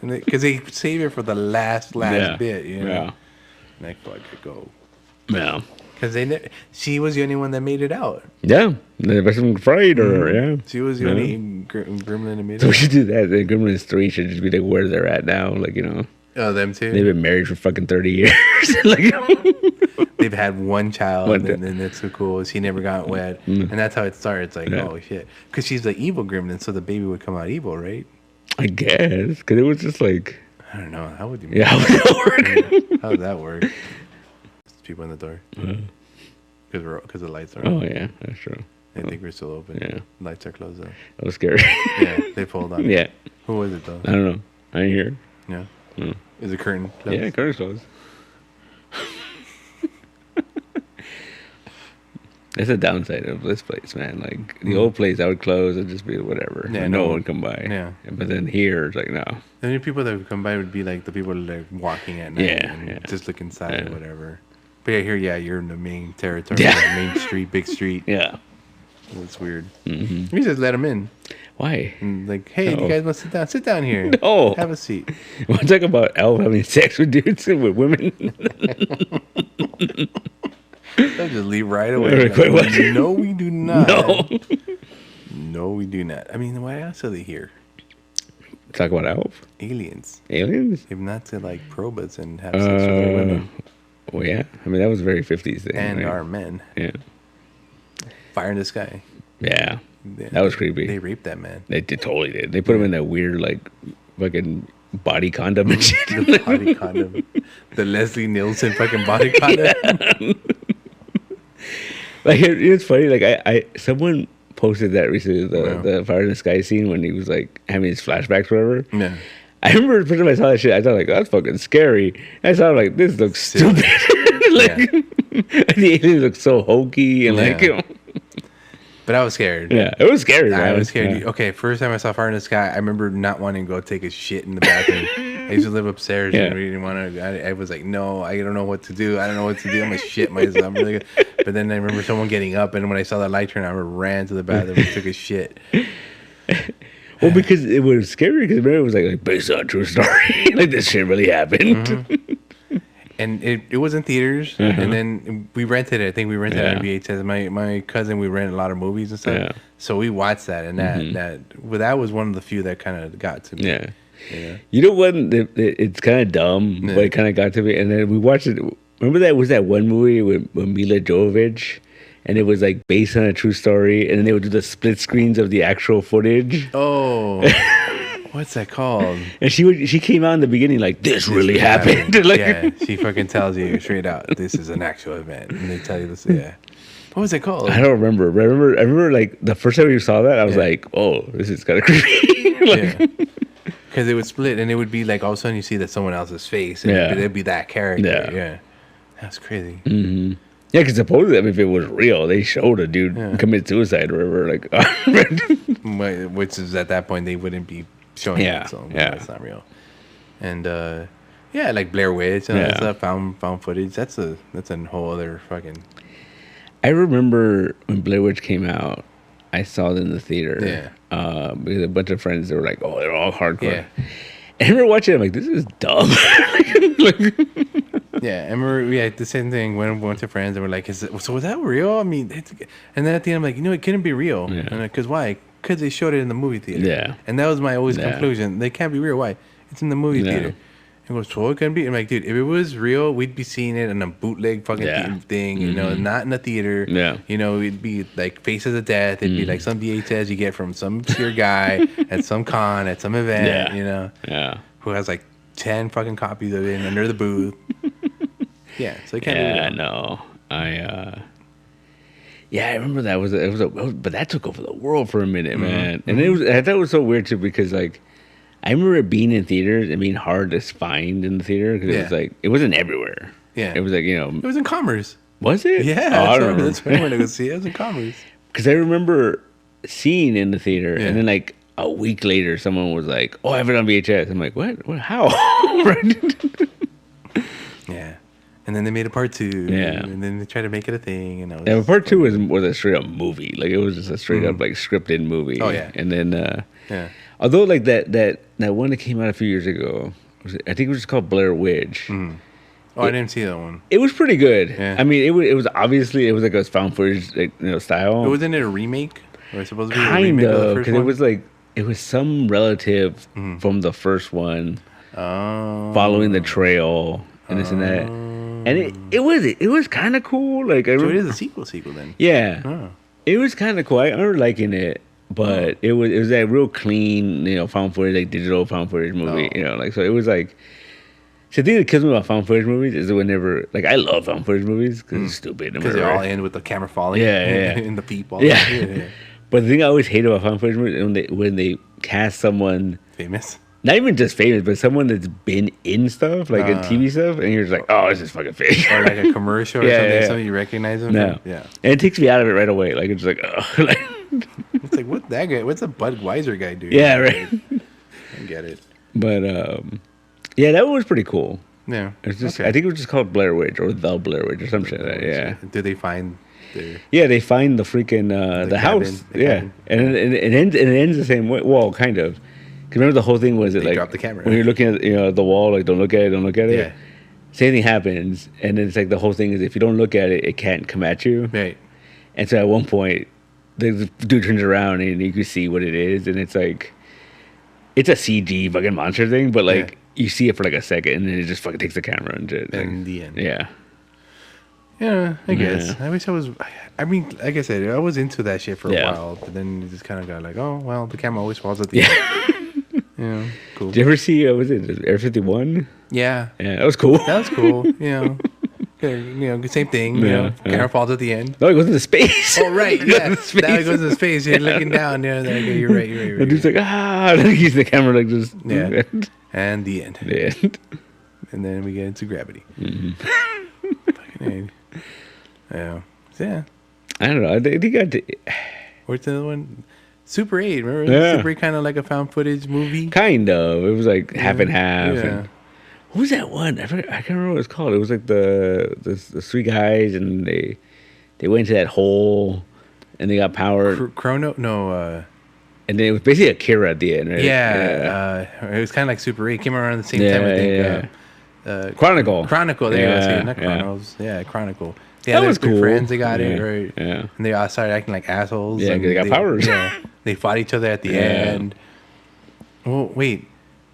Because they save it for the last bit, you know? Yeah. Like, fuck it, go. Yeah. Because she was the only one that made it out. Yeah. The rest of them afraid, or, yeah. She was the only gremlin that made it So out. we should do that. The Gremlins 3 should just be like where they're at now. Like, you know. Oh, them too? They've been married for fucking 30 years. Like, They've had one child, and then that's so cool. She never got wet. And that's how it starts. Like, oh, shit. Because she's the evil gremlin, so the baby would come out evil, right? I guess. Because it was just like. I don't know. How would you Yeah, how would that work? How would that work? There's people in the door. Because the lights are on. Oh, yeah. That's true. They think we're still open. Yeah. Lights are closed, though. That was scary. Yeah, they pulled on it. Yeah. Who was it, though? I don't know. I ain't here. Yeah. Mm. Is the curtain closed? Yeah, curtain's closed. That's a downside of this place, man. Like, the old place, I would close and just be whatever. Yeah, Yeah, no one would come by. Yeah. But then here, it's like, no. The only people that would come by would be like the people like walking at night Yeah, and yeah. just look inside or Yeah. whatever. But yeah, here, you're in the main territory, Yeah. the main street, big street. Yeah. It's weird. Mm-hmm. We just let them in. Why? And like, hey, do No. you guys want to sit down? Sit down here. No. Have a seat. Want to talk about Elf having sex with dudes and with women? They'll just leave right away. Wait, what? No, we do not. No. No, we do not. I mean, why else are they here? Talk about Elf? Aliens. Aliens? If not to like probe us and have sex with their women. Well, yeah. I mean, that was a very 50s thing. And right? our men. Yeah. Fire in the sky. Yeah. Yeah. That was creepy. They raped that man. They totally did. They put him in that weird, like, fucking body condom and shit. The body condom. The Leslie Nielsen fucking body condom. Like, it's funny. Like, I someone posted that recently, Wow. the Fire in the Sky scene when he was, like, having his flashbacks or whatever. Yeah. I remember the first time I saw that shit, I thought, like, oh, that's fucking scary. And I thought, like, this looks Silly. stupid. Like, the aliens look so hokey and, like, Yeah. you know. But I was scared. Yeah, it was scary, man. I was scared. Yeah. Okay, first time I saw Fire in the Sky, I remember not wanting to go take a shit in the bathroom. I used to live upstairs Yeah. and we didn't want to. I was like, no, I don't know what to do. I don't know what to do. I'm going to shit myself. I'm really good. But then I remember someone getting up, and when I saw that light turn, I ran to the bathroom and took a shit. Well, because it was scary, because remember it was like based on a true story. Like, this shit really happened. Mm-hmm. And it was in theaters, and then we rented it. I think we rented it on VHS. My cousin, we rented a lot of movies and stuff. Yeah. So we watched that, and that was one of the few that kind of got to me. Yeah. Yeah. You know what? It's kind of dumb, Yeah. but it kind of got to me. And then we watched it. Remember that was that one movie with Mila Jovovich, and it was like based on a true story, and then they would do the split screens of the actual footage. Oh, what's that called? And she came out in the beginning like this really happened. Like, Yeah, she fucking tells you straight out, this is an actual event, and they tell you this. Yeah, what was it called? I don't remember. But I remember like the first time we saw that, I was like, oh, this is kind of creepy. Like, Yeah. Because it would split, and it would be like all of a sudden you see that someone else's face, and Yeah. it'd be that character. Yeah. Yeah, that's crazy. Yeah, because supposedly, I mean, if it was real, they showed a dude Yeah. commit suicide or whatever. Like, Which is at that point they wouldn't be showing Yeah, it, so yeah. it's not real. And yeah, like Blair Witch and all that Yeah. stuff, found footage. That's a whole other fucking. I remember when Blair Witch came out, I saw it in the theater. Yeah. With a bunch of friends that were like, oh, they're all hardcore. Yeah. And I remember watching it, I'm like, this is dumb. Yeah, I remember we had the same thing when we went to friends and we're like, so was that real? I mean, and then at the end I'm like, it couldn't be real. Yeah. Because why? Because they showed it in the movie theater. Yeah. And that was my always Yeah. conclusion. They can't be real. Why? It's in the movie Yeah. theater. And goes, so it couldn't be. I'm like, dude, if it was real, we'd be seeing it in a bootleg fucking Yeah. thing, not in a theater. Yeah. It'd be like Faces of Death. It'd be like some VHS you get from some obscure guy at some con, at some event, Yeah. who has like 10 fucking copies of it under the booth. Yeah, so it can't be Yeah, real. no. Yeah, I remember that but that took over the world for a minute, man. And I thought it was so weird too because like I remember it being in theaters and being hard to find in the theater because it was like it wasn't everywhere. Yeah. It was like, It was in Commerce. was it? Yeah, Oh, I don't remember. that's when I went to go see it. It was in Commerce. Because I remember seeing in the theater, Yeah. and then like a week later, someone was like, "Oh, I have it on VHS." I'm like, "What? How?" Right? Yeah. And then they made a part 2. Yeah. And then they tried to make it a thing. And I was, Yeah, but part 2 was a straight up movie. Like it was just a straight up like scripted movie. Oh, yeah. And then, yeah. although like that one that came out a few years ago, I think it was just called Blair Witch. Oh, I didn't see that one. It was pretty good. Yeah. I mean, it was obviously like a found footage style. But wasn't it a remake? Or was it supposed to be a Kind remake of the of, first because one? it was some relative from the first one following the trail and this and that, and it was kind of cool. Like I So it remember, is a sequel then. yeah, Oh. it was kind of cool. I remember liking it, but it was that real clean, found footage, like digital found footage movie. Oh. Like so it was like. So the thing that kills me about found footage movies is whenever, like, I love found footage movies because it's stupid. Because they all end with the camera falling. Yeah. In the people. Yeah. But the thing I always hate about found footage movies is when they cast someone, Famous. not even just famous, but someone that's been in stuff, like in TV stuff, and you're just like, oh, it's just fucking fake. Or like a commercial or Yeah, something. yeah. Something you recognize them No. from. Yeah. And it takes me out of it right away. Like, it's just like, oh. Like, It's like, what that guy? What's a Budweiser guy do? yeah, right. I get it. But, yeah, that one was pretty cool. Yeah. It's just, Okay. I think it was just called Blair Witch or The Blair Witch or some shit like that. Yeah. Did they find their... Yeah, they find the freaking the cabin, house. the Yeah, cabin. and it ends the same way. Well, kind of. 'Cause remember the whole thing was They like dropped the camera. when you're looking at the wall, like don't look at it, don't look at it. Yeah. Same thing happens, and then it's like the whole thing is if you don't look at it, it can't come at you. Right. And so at one point, the dude turns around and you can see what it is, and it's like it's a CG fucking monster thing, but like. Yeah. You see it for like a second, and then it just fucking takes the camera and shit. In the end. Yeah. Yeah, I guess. Yeah. I wish I was... I mean, like I said, I was into that shit for a Yeah. while. But then you just kind of got like, oh, well, the camera always falls at the end. Yeah, cool. Did you ever see, was it Air 51? Yeah. Yeah, that was cool. That was cool. Same thing. Yeah, Camera yeah. falls at the end. No, it goes into space. Oh, right. It goes Yeah. into space. Now it goes into space. You're looking down there. Okay, you're right. The dude's like, and then he's the camera like just. Yeah. And the end. The end. And then we get into gravity. Fucking A. Yeah. So, yeah. I don't know. I think I did. What's the other one? Super 8. Remember? Yeah. Super 8 kind of like a found footage movie. Kind of. It was like half and half. Yeah. And what was that one? I can't remember what it's called. It was like the three guys and they went into that hole and they got power. Chrono? No. And then it was basically Akira at the end, right? Yeah. It was kind of like Super 8. Came around at the same time, I think. Yeah. Chronicle. Chronicle. There you go. Yeah, See, not yeah. Chronos. Yeah, Chronicle. Yeah, That they're was good cool. friends. They got it, Yeah, right? yeah. And they all started acting like assholes. Yeah, and 'cause they got powers. Yeah. They fought each other at the Yeah. end. Oh, wait.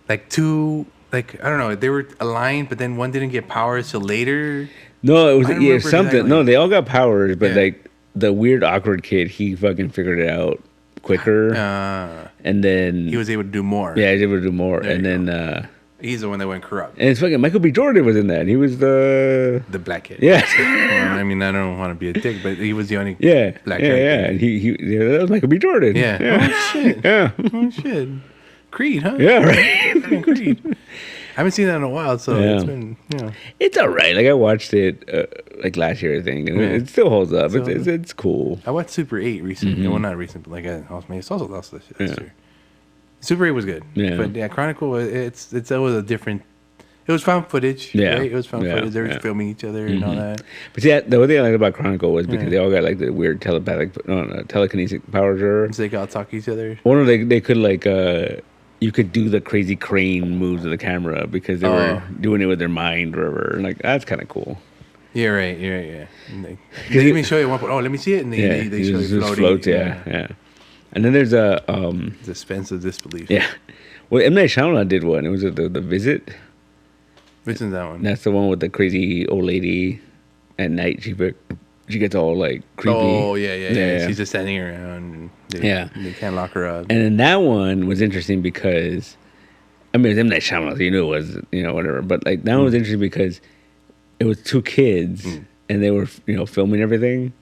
Like two... Like, I don't know. They were aligned, but then one didn't get powers till later. No, it was I don't yeah, remember something. exactly. No, they all got powers, but Yeah. like the weird awkward kid, he fucking figured it out quicker, and then He was able to do more. yeah, he was able to do more, There and you then He's the one that went corrupt. and it's fucking Michael B. Jordan was in that. He was the The black kid. yeah, Well, I mean, I don't want to be a dick, but he was the only yeah, black yeah, character. yeah. And he that was Michael B. Jordan. Yeah. yeah, Oh, shit. yeah, Oh, shit. Creed, huh? yeah. Right. Fucking Creed. I haven't seen that in a while, so Yeah. it's been, It's all right. Like I watched it like last year, I think, and Yeah. it still holds up. Still- It's cool. I watched Super 8 recently. Well, not recent, but like it's also last year. Super 8 was good. Yeah. But yeah, Chronicle, it was a different It was found footage. Yeah. Right? It was found Yeah, footage. They were yeah. filming each other and all that. But see, the one thing I liked about Chronicle was because they all got like the weird telekinetic powers. Or So they got to talk to each other. one of they could like you could do the crazy crane moves of the camera because they were doing it with their mind or whatever. And like that's kind of cool. You're right. Yeah. And they even show you at one point. Oh, let me see it. And they show you just floating. floats. Yeah. And then there's a Suspense of disbelief. yeah. Well, M. Night Shyamalan did one. It was the Visit. Which is that one? That's the one with the crazy old lady at night. She gets all like creepy. Oh yeah. She's just standing around. And they can't lock her up. And then that one was interesting because, I mean, it was M. Night Shyamalan, so you knew it was, whatever. But like that one was interesting because it was two kids and they were, filming everything.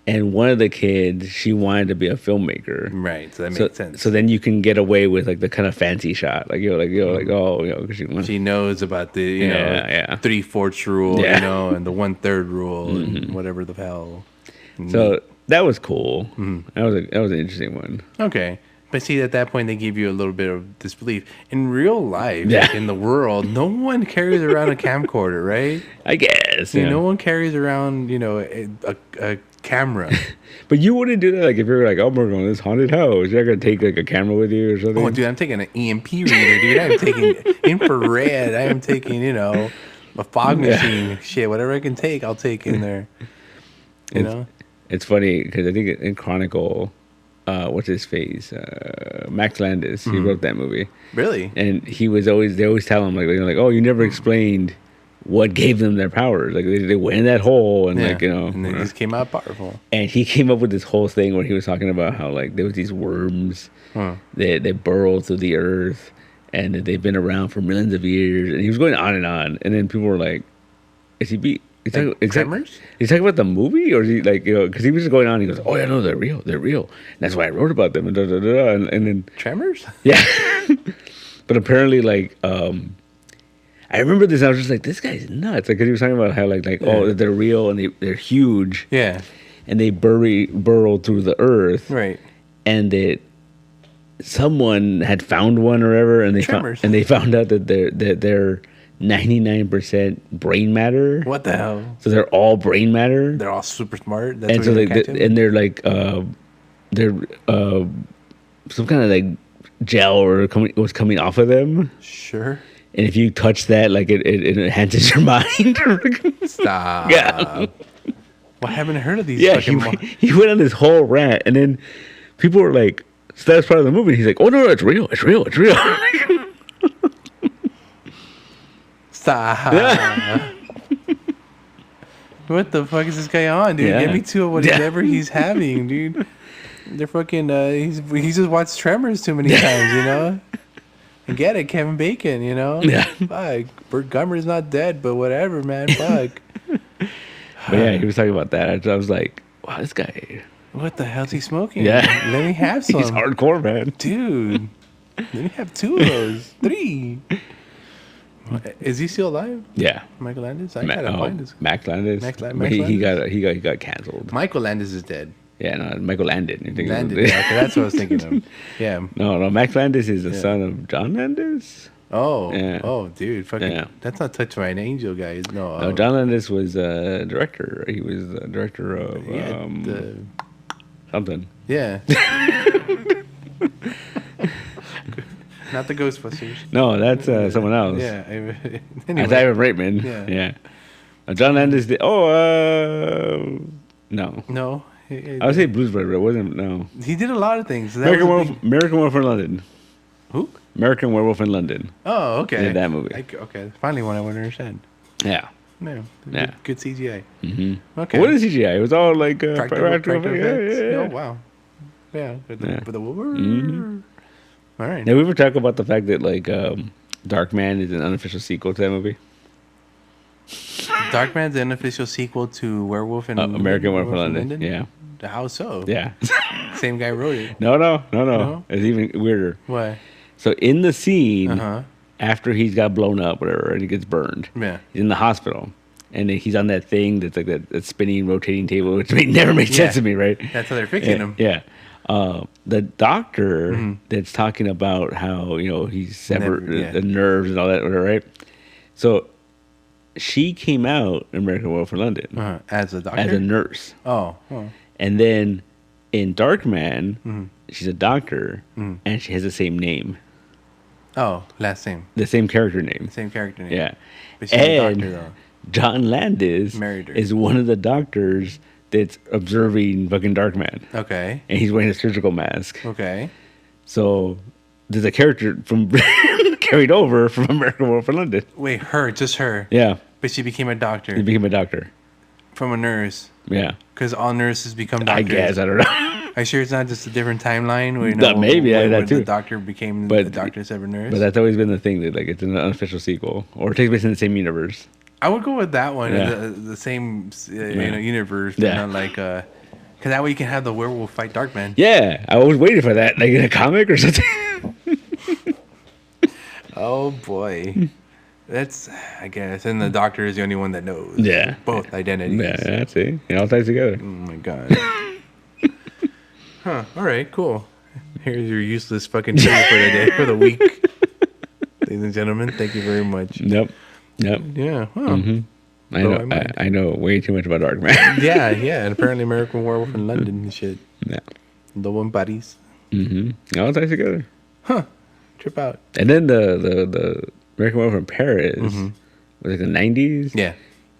And one of the kids, she wanted to be a filmmaker. Right, so that makes sense. So then you can get away with like the kind of fancy shot, cause she knows about the 3/4 rule, and the 1/3 rule, and whatever the hell. So that was cool. That was an interesting one. Okay, but see, at that point, they give you a little bit of disbelief. In real life, in the world, no one carries around a camcorder, right? I guess. No one carries around, a camera. But you wouldn't do that, like if you're like, I'm working on this haunted house. You're not gonna take like a camera with you or something. Oh, dude, I'm taking an EMP reader, dude. I'm taking infrared. I am taking, a fog machine, shit, whatever I can take, I'll take in there. It's funny because I think in Chronicle, what's his face, Max Landis, he wrote that movie. Really? And they always tell him like, oh, you never explained what gave them their powers. Like they went in that hole and and they just came out powerful. And he came up with this whole thing where he was talking about how like there was these worms they burrow through the earth and they've been around for millions of years. And he was going on. And then people were like, is he Tremors? He's talking about the movie, or is he like, because he was just going on. He goes, "Oh yeah, no, they're real. And that's why I wrote about them." And and then Tremors, yeah. But apparently, like, I remember this. I was just like, "This guy's nuts!" Like, 'cause he was talking about how oh, they're real and they're huge. Yeah, and they burrow through the earth. Right, and someone had found one or whatever, and they found out that they're 99% brain matter. What the hell? So they're all brain matter. They're all super smart. That's and so they're like some kind of like gel was coming off of them. Sure. And if you touch that, like it enhances your mind. Stop. Yeah. Well, I haven't heard of these. Yeah, he went on this whole rant, and then people were like, "So that's part of the movie." And he's like, "Oh no, it's real. It's real. It's real." Stop. Yeah. What the fuck is this guy on, dude? Get me to whatever he's having, dude. They're fucking. He just watched Tremors too many times, I get it, Kevin Bacon, Yeah. Fuck, Burt Gummer's not dead, but whatever, man. Fuck. But yeah, he was talking about that. I was like, wow, this guy. What the hell's he smoking? Yeah. Let me have some. He's hardcore, man. Dude. Let me have 2 of those. 3. Is he still alive? Yeah. Michael Landis? I gotta find this. Max Landis. Max he got canceled. Michael Landis is dead. Yeah, no, Michael Landon. Landon, okay, that's what I was thinking of. Yeah. No, Max Landis is the son of John Landis. Oh, yeah. Oh, dude, fucking, that's not Touched by an Angel, guys. No, John Landis was a director. He was the director of something. Yeah. Not the Ghostbusters. No, that's someone else. Yeah. Anyway. That's Ivan Reitman. Yeah. John Landis did. No. No. I would say Blues Brothers, but it wasn't. No. He did a lot of things. American Werewolf in London. Who? American Werewolf in London. Oh, okay. He did that movie. Okay. Finally one I would understand. Yeah. Yeah. Good CGI. Mm-hmm. Okay. What is CGI? It was all like practical effects. Yeah. Oh, wow. Yeah. With the All right. Now, we ever talk about the fact that like Darkman is an unofficial sequel to that movie? Darkman's the unofficial sequel to Werewolf in American Werewolf in London. Yeah. How so? Yeah. Same guy wrote it. No. It's even weirder. Why? So in the scene, after he's got blown up, whatever, and he gets burned, he's in the hospital, and he's on that thing that's like that spinning, rotating table, which never made sense to me, right? That's how they're fixing him. Yeah. The doctor that's talking about how he's severed the nerves and all that, right? So she came out in American Werewolf in London As a doctor? as a nurse. Oh. Oh. And then in Darkman, Mm-hmm. she's a doctor and she has the same name. Oh, last name. The same character name. Same character name. Yeah. But she's a And doctor, though. John Landis Married her. is one of the doctors that's observing fucking Darkman. Okay. And he's wearing a surgical mask. Okay. So there's a character from carried over from American Werewolf in London. Wait, just her. Yeah. But she became a doctor He became a doctor. from a nurse. Yeah. Because all nurses become I doctors. guess. I don't know. Are you sure it's not just a different timeline where Maybe, where that the too. doctor became But- the doctor instead of a nurse? But that's always been the thing that like it's an unofficial sequel or it takes place in the same universe. I would go with that one, Yeah. the same universe, but Yeah. not like because that way you can have the werewolf fight Darkman. Yeah, I was waiting for that, like in a comic or something. Oh boy, that's I guess, and the doctor is the only one that knows. Yeah. both identities. Yeah, that's it. It all ties together. Oh my god. Huh. All right. Cool. Here's your useless fucking trivia for the day for the week, ladies and gentlemen. Thank you very much. Yep. Yeah. Wow. I Blow know. my mind. I know way too much about Darkman. Yeah. And apparently American Werewolf in London and shit. Yeah. The one buddies. It all ties together. Trip out. And then the American Werewolf in Paris was like the 90s. Yeah.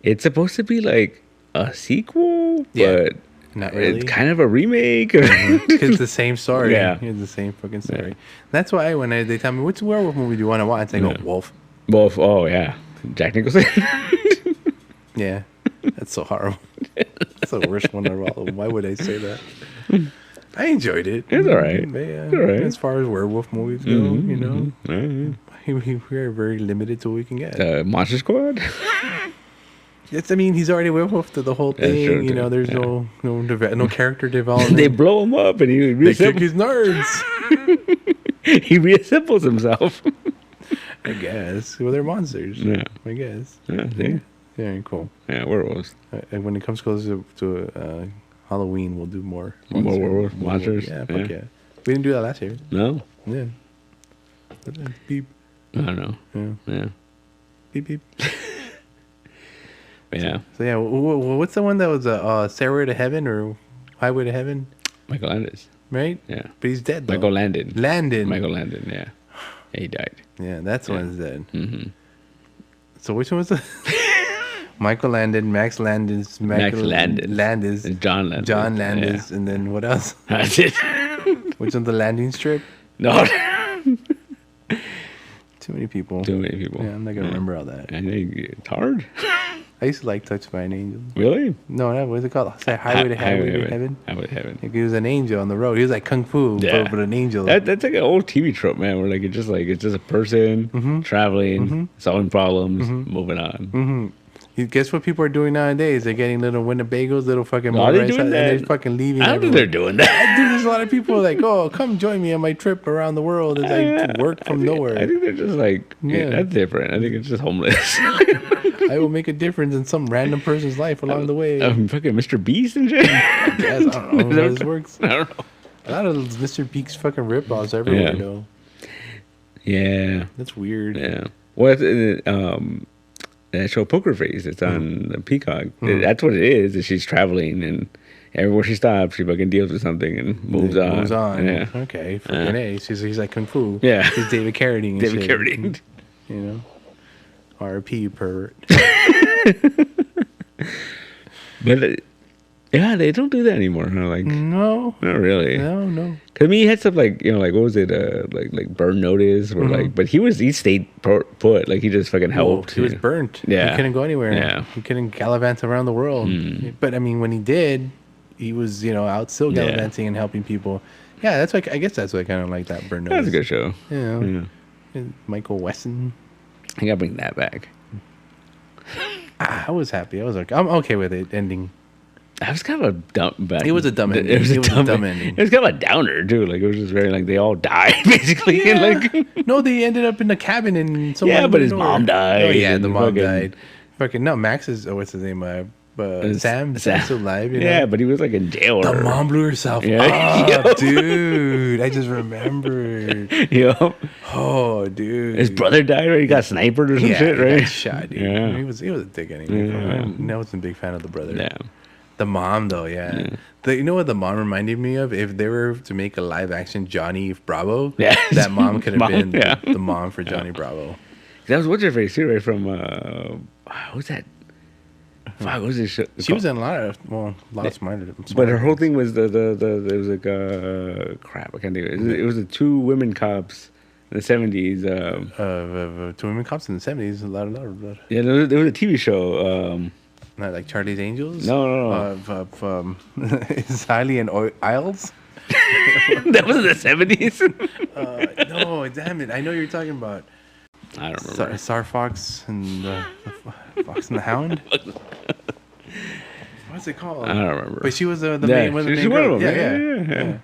It's supposed to be like a sequel, Yeah. but Not really. it's kind of a remake. It's the same story. Yeah. It's the same fucking story. That's why when they tell me which werewolf movie do you want to watch, I go Wolf. Both. Oh yeah, Jack Nicholson. Yeah. That's so horrible. That's the worst one of all. Why would I say that? I enjoyed it. It's all right. But yeah, It's all right. as far as werewolf movies go, you know, we're very limited to what we can get. Monster Squad. It's, I mean, he's already werewolf to the whole thing. true, You know, too. there's no character development. They blow him up, and he They kick reassembles, his nerds. he reassembles himself. I guess. Well, they're monsters. Yeah. I guess. Yeah, see? Yeah, cool. Yeah, werewolves. And when it comes closer to Halloween, we'll do more werewolf monsters? Yeah, Yeah. fuck yeah. We didn't do that last year. No, Yeah. But then beep. I don't know. Yeah. Yeah, Beep beep. yeah. So yeah, what's the one that was Stairway to Heaven or Highway to Heaven, Michael Landis. right? Yeah, But he's dead though. Michael Landon. Landon. Michael Landon. Yeah, he died. Yeah, that's one's dead. Mm-hmm. So which one was the Michael Landon, Max Landis, Max Landis. Landis, And John Landis. John Landis, and then what else? That's it. Which one's the landing strip? No, Too many people. too many people. Yeah, I'm not gonna remember all that. I think it's hard. I used to like Touched by an Angel. Really? No, that was it called? Say Highway to Heaven. Highway to Heaven. Like, he was an angel on the road. He was like kung fu, Yeah. but an angel. That's like an old TV trope, man. Where like it's just a person Mm-hmm. traveling, solving problems, moving on. You guess what people are doing nowadays? They're getting little Winnebagos, little fucking Are they motorized, doing and that? they're fucking leaving. I don't think everywhere. they're doing that. Dude, there's a lot of people like, oh, come join me on my trip around the world. It's like work from nowhere. I think they're just like Yeah. that's different. I think it's just homeless. I will make a difference in some random person's life along the way. Fucking Mr. Beast and shit. I guess, I don't know how this works. I don't know. A lot of Mr. Beak's fucking rip-offs everywhere, Yeah. though. Yeah, That's weird. yeah. What that show Poker Face? It's on the Peacock. That's what it is. Is she's traveling and everywhere she stops, she fucking deals with something and moves on. Moves on. Yeah. Okay. Fucking A. He's like kung fu. Yeah. He's David Carradine. and David shit. Carradine. You know. R.P. you pervert. But yeah, they don't do that anymore. Huh? Like, No. not really. No. Cause I mean, he had stuff like what was it? Like Burn Notice, or but he stayed put. Like he just fucking helped. He was burnt. Yeah. He couldn't go anywhere. Yeah. He couldn't gallivant around the world. But I mean, when he did, he was out still Yeah. gallivanting and helping people. Yeah, that's like I guess that's why I kind of like that burn. That's a good show. Yeah. Michael Wesson. I gotta bring that back. I was happy. I was like, I'm okay with it ending. That was kind of a dumb. It was a dumb ending. It was a dumb ending. It was kind of a downer too. Like it was just very like they all died basically. And like No, they ended up in a cabin and someone. Yeah, but his mom died Oh yeah, and the mom fucking- died. Fucking no, Max is what's his name? but Sam's still alive. You know? Yeah, but he was like in jail. The mom blew herself Yeah. up, dude. I just remembered. Oh, dude. His brother died, right? He got sniped or some shit, right? He got shot, dude. Yeah. He was a dick anyway. Yeah. I wasn't a big fan of the brother. Yeah. The mom, though, yeah. You know what the mom reminded me of? If they were to make a live action Johnny Bravo, that mom could have been the mom for Johnny Bravo. That was what's her face too, right? From what's that? Fuck, what was this show? She was in a lot of smarter. But her whole thing was there was like crap. I can't think of it. It was the two women cops in the 70s. Two women cops in the 70s. A lot. Yeah, there was a TV show. Not like Charlie's Angels. No. Is Hiley and Isles? That was in the 70s. No, damn it! I know you're talking about. I don't remember. Star Fox and the Fox and the Hound. What's it called? I don't remember. But she was the main one. She's one of them. Yeah.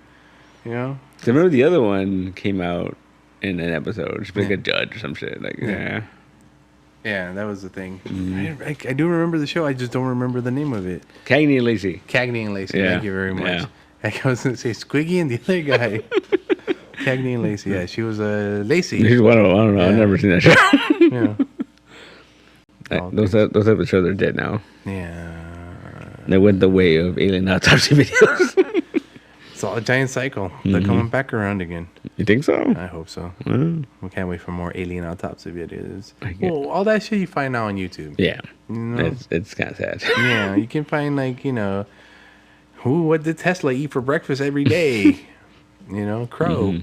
You know. So I remember the other one came out in an episode. She's like a judge or some shit. Like Yeah, that was the thing. I do remember the show. I just don't remember the name of it. Cagney and Lacey. Cagney and Lacey. Yeah. Thank you very much. Yeah. I was going to say Squiggy and the other guy. Cagney and Lacey. Yeah, she was Lacey. She's one of them. I don't know. I've never seen that show. Yeah. Those type of shows are dead now. Yeah. They went the way of alien autopsy videos. It's all a giant cycle. They're coming back around again. You think so? I hope so. Mm. We can't wait for more alien autopsy videos. Well, all that shit you find now on YouTube. Yeah. You know? It's kind of sad. Yeah, you can find what did Tesla eat for breakfast every day? Crow.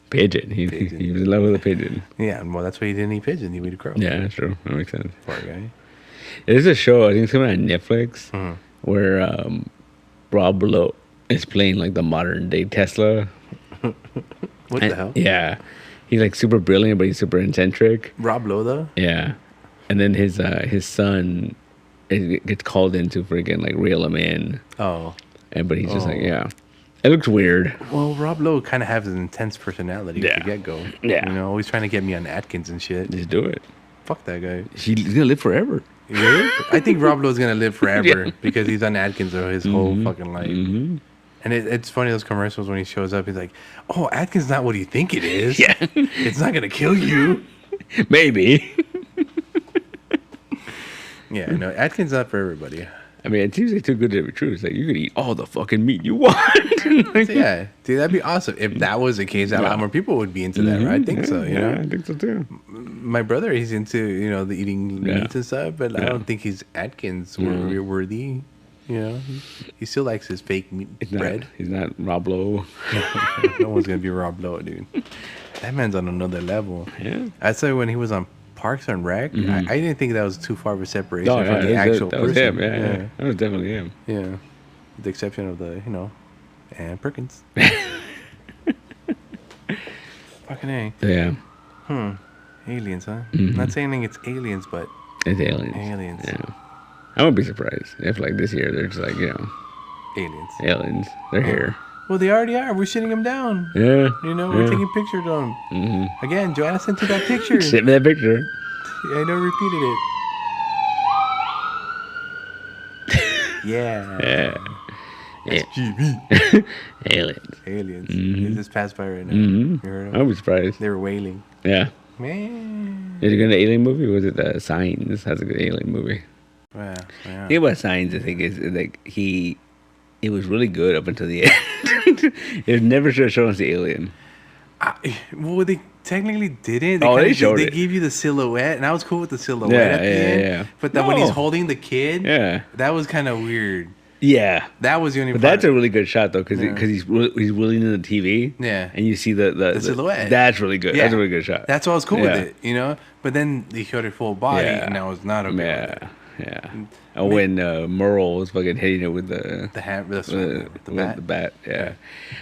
Pigeon. He was in love with a pigeon. Yeah, well, that's why he didn't eat pigeon. He ate a crow. Yeah, that's true. That makes sense. Poor guy. There's a show, I think it's coming on Netflix, where Rob Lowe is playing like the modern day Tesla. What the hell? Yeah. He's like super brilliant, but he's super eccentric. Rob Lowe, though? Yeah. And then his son gets called in to freaking like reel him in. Oh. But he's just like, yeah. It looks weird. Well, Rob Lowe kind of has an intense personality to get go. Yeah. Always trying to get me on Atkins and shit. Just do it. Fuck that guy. He's going to live forever. Really? I think Rob Lowe's going to live forever because he's on Atkins his whole fucking life. Mm-hmm. And it's funny, those commercials when he shows up, he's like, oh, Atkins not what you think it is. Yeah. It's not going to kill you. Maybe. Yeah, no, Atkins not for everybody. I mean, it seems like too good to be true. It's like you could eat all the fucking meat you want. Yeah, dude, that'd be awesome if that was the case. A lot more people would be into that, right? I think so. You know, I think so too. My brother, he's into the eating meats and stuff, but I don't think he's Atkins worthy. You know, he still likes his fake meat bread. He's not Rob Lowe. No one's gonna be Rob Lowe, dude. That man's on another level. Yeah, I'd say when he was on Parks and Rec, I didn't think that was too far of a separation from the actual that person. Was him. Yeah, that was definitely him. Yeah, with the exception of Ann Perkins. Fucking A. Yeah. Aliens, huh? Not saying it's aliens, but it's aliens. Aliens. Yeah. I wouldn't be surprised if like this year they're just like aliens. Aliens. They're here. Well, they already are. We're shitting them down. Yeah. We're taking pictures of them. Mm-hmm. Again, Joanna sent you that picture. Sent me that picture. I know, repeated it. Yeah. SGB. Aliens. They just passed by right now. Mm-hmm. You heard them? I would be surprised. They were wailing. Yeah. Man. Did you go to an alien movie? Or was it Signs? That's a good alien movie. Yeah. The thing about Signs, I think, is like it was really good up until the end. It never should have shown us the alien. Well, they technically didn't. They showed it. They gave you the silhouette, and I was cool with the silhouette at the end. Yeah. But then when he's holding the kid, that was kind of weird. Yeah, that was the only. But that's a really good shot though, because he's willing in the TV. Yeah, and you see the silhouette. That's really good. Yeah. That's a really good shot. That's why I was cool with it, But then they showed it full body, and that was not okay. Yeah. And when Merle was fucking hitting it with the bat, yeah,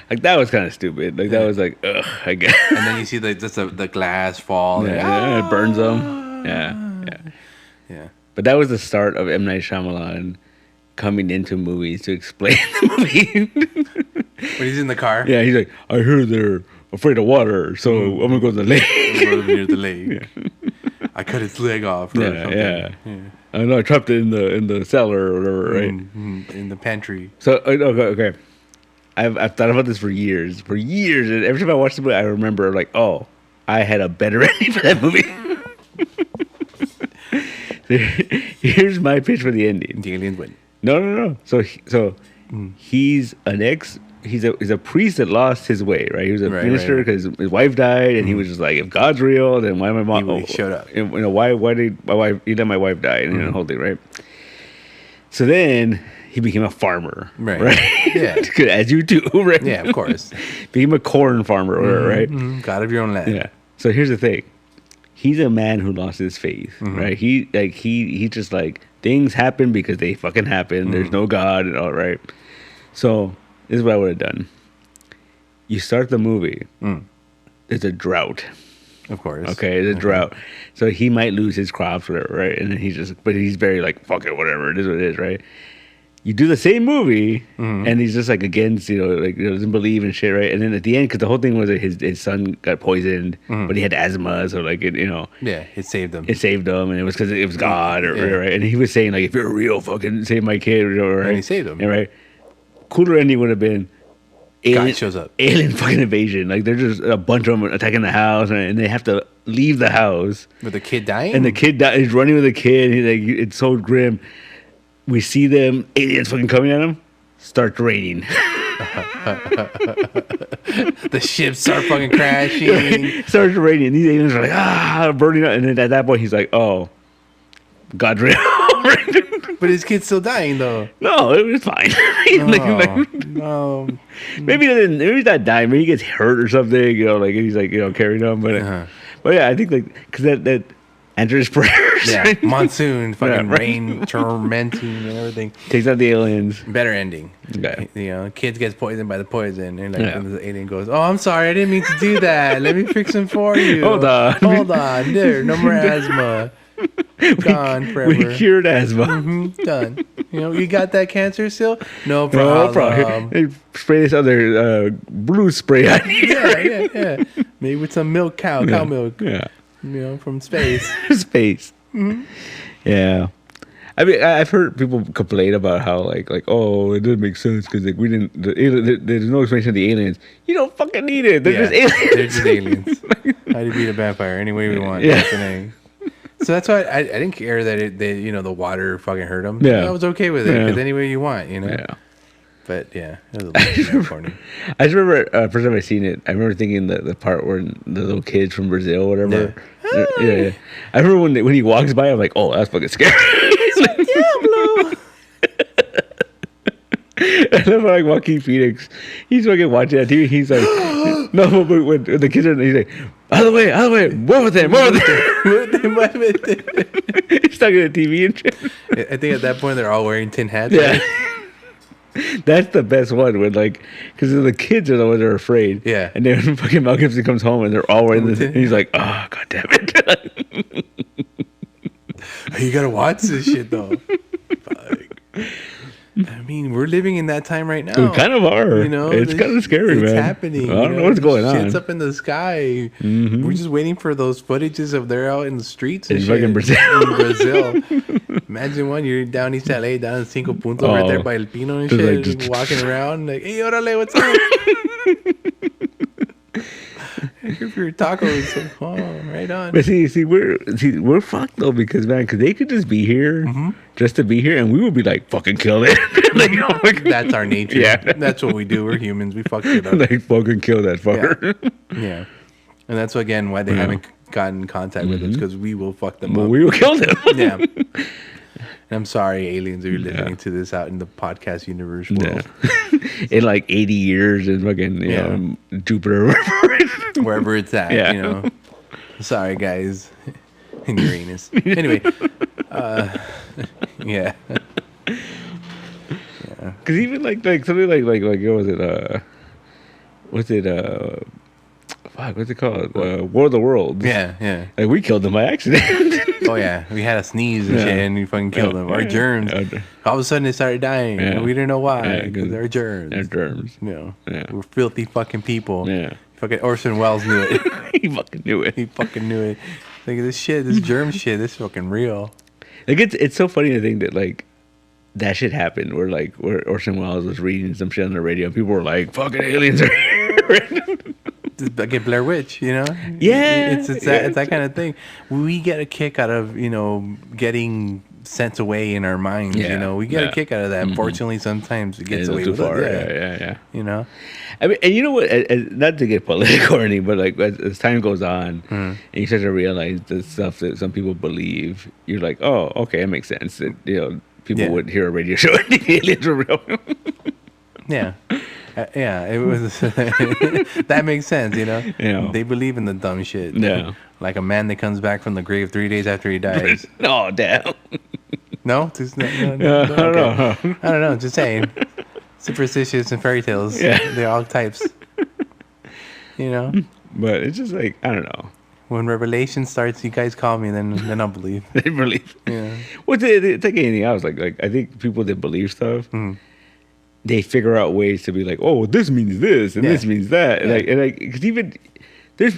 like that was kind of stupid. Like that was like, ugh, I guess. And then you see the glass fall. Yeah, it burns them. Yeah. But that was the start of M. Night Shyamalan coming into movies to explain the movie. When he's in the car. Yeah, he's like, I heard they're afraid of water, so I'm gonna go to the lake. I'm going near the lake. I cut its leg off. Or something. Yeah. I know I trapped it in the cellar or whatever, right? In the pantry. So okay. I've thought about this for years, and every time I watch the movie, I remember like, oh, I had a better ending for that movie. Here's my pitch for the ending. The aliens win. No. So he's he's a priest that lost his way, right? He was a minister because his wife died, and he was just like, if God's real, then why my mom showed up? You know, why did my wife? He let my wife die, and the whole thing, right? So then he became a farmer, right? Yeah, as you do, right? Yeah, of course. Became a corn farmer, right? God of your own land. Yeah. So here's the thing: he's a man who lost his faith, right? He just like things happen because they fucking happen. There's no God and all, right? So this is what I would have done. You start the movie. There's a drought. Of course. Okay, there's a drought. So he might lose his crops, whatever, right? And then he's very like, fuck it, whatever. It is what it is, right? You do the same movie, and he's just like against, doesn't believe in shit, right? And then at the end, because the whole thing was that his son got poisoned, but he had asthma, so like yeah, it saved him. It saved him, and it was because it was God, right? And he was saying like, if you're real, fucking save my kid, right? And he saved him, right? Cooler ending would have been God shows up, alien fucking invasion. Like they're just a bunch of them attacking the house, and they have to leave the house with the kid dying, and the kid he's running with the kid. He's like, it's so grim. We see them, aliens fucking coming at him. Starts raining. The ships start fucking crashing. Starts raining. These aliens are like, burning up. And then at that point, he's like, oh, God's real. But his kid's still dying, though. No, it was fine. No. Maybe he's not dying. Maybe he gets hurt or something, and he's like, carrying on. But yeah, I think, like, because that answers his prayers. Yeah, monsoon, fucking rain, tormenting, and everything. Takes out the aliens. Better ending. Okay. Kids gets poisoned by the poison, and the alien goes, "Oh, I'm sorry, I didn't mean to do that. Let me fix them for you. Hold on, there, no more asthma. Gone forever. We cured asthma. Done. You got that cancer still? No problem. They spray this other blue spray on you. Yeah. Maybe with some milk, cow milk. Yeah. From space. Space. Yeah. I mean, I've heard people complain about how like oh, it doesn't make sense because like there's no explanation of the aliens. You don't fucking need it. They're just aliens. They're just aliens. How do you beat a vampire any way we want? Yeah. So that's why I didn't care that the water fucking hurt them. Yeah. I was okay with it because any way you want, Yeah. But yeah, it was a little corny. I just remember first time I seen it. I remember thinking the part where the little kids from Brazil, or whatever. Yeah. I remember when he walks by, I'm like, oh, that's fucking scary. Diablo. I love like Joaquin Phoenix. He's fucking watching that TV. He's like, no, but when the kids are, he's like, out of the way, move with them. He's talking to the TV and shit. I think at that point they're all wearing tin hats. Yeah. Right? That's the best one when because the kids are the ones that are afraid. Yeah. And then fucking Mel Gibson comes home and they're all wearing this. And he's like, oh, God damn it. You gotta watch this shit though. I mean, we're living in that time right now. We kind of are. It's kind of scary, man. It's happening. I don't know what's going on. Shit's up in the sky. We're just waiting for those footages of they're out in the streets and in shit. fucking Brazil. In Brazil. Imagine you're down East LA, down in Cinco Puntos, right there by El Pino and shit, just walking around like, hey, orale, what's up? Here for your tacos. Oh, right on. But see, we're fucked though because they could just be here, just to be here, and we would be like fucking kill it. That's our nature. Yeah, that's what we do. We're humans. We fuck it up. Like fucking kill that fucker. Yeah. And that's again why they haven't gotten in contact with us because we will fuck them up. We will kill them. Yeah. And I'm sorry, aliens, if you're listening to this out in the podcast universe world. Yeah. In like 80 years in fucking Jupiter, wherever it's at. Sorry, guys, in Uranus. Anyway, yeah. Because even like something like what was it? What's it called? War of the Worlds. Yeah. Like we killed them by accident. Oh yeah, we had a sneeze and shit, and we fucking killed them. Our germs. All of a sudden, they started dying. And we didn't know why. Because they're germs. They're germs. We're filthy fucking people. Yeah. Fucking Orson Welles knew it. He fucking knew it. He fucking knew it. Like this germ shit, this is fucking real. Like it's so funny to think that like that shit happened where Orson Welles was reading some shit on the radio and people were like, fucking aliens are here. Like a Blair Witch, you know? Yeah. It's that kind of thing. We get a kick out of, getting sent away in our minds, We get a kick out of that. Unfortunately, sometimes it gets away too with far. it. Yeah. You know? I mean, and you know what? Not to get political or anything, but like as time goes on, and you start to realize the stuff that some people believe, you're like, oh, okay, it makes sense. That people would hear a radio show and the aliens were real. Yeah. Yeah, it was. That makes sense, They believe in the dumb shit. Yeah. Like a man that comes back from the grave 3 days after he dies. Oh, damn. No? No, okay. I don't know. Just saying. Superstitious and fairy tales. Yeah. They're all types. But it's just like, I don't know. When Revelation starts, you guys call me, then I'll believe. They believe. Yeah. Well, it's like anything else. Like I think people that believe stuff, they figure out ways to be like, oh, this means this and this means that, and because even there's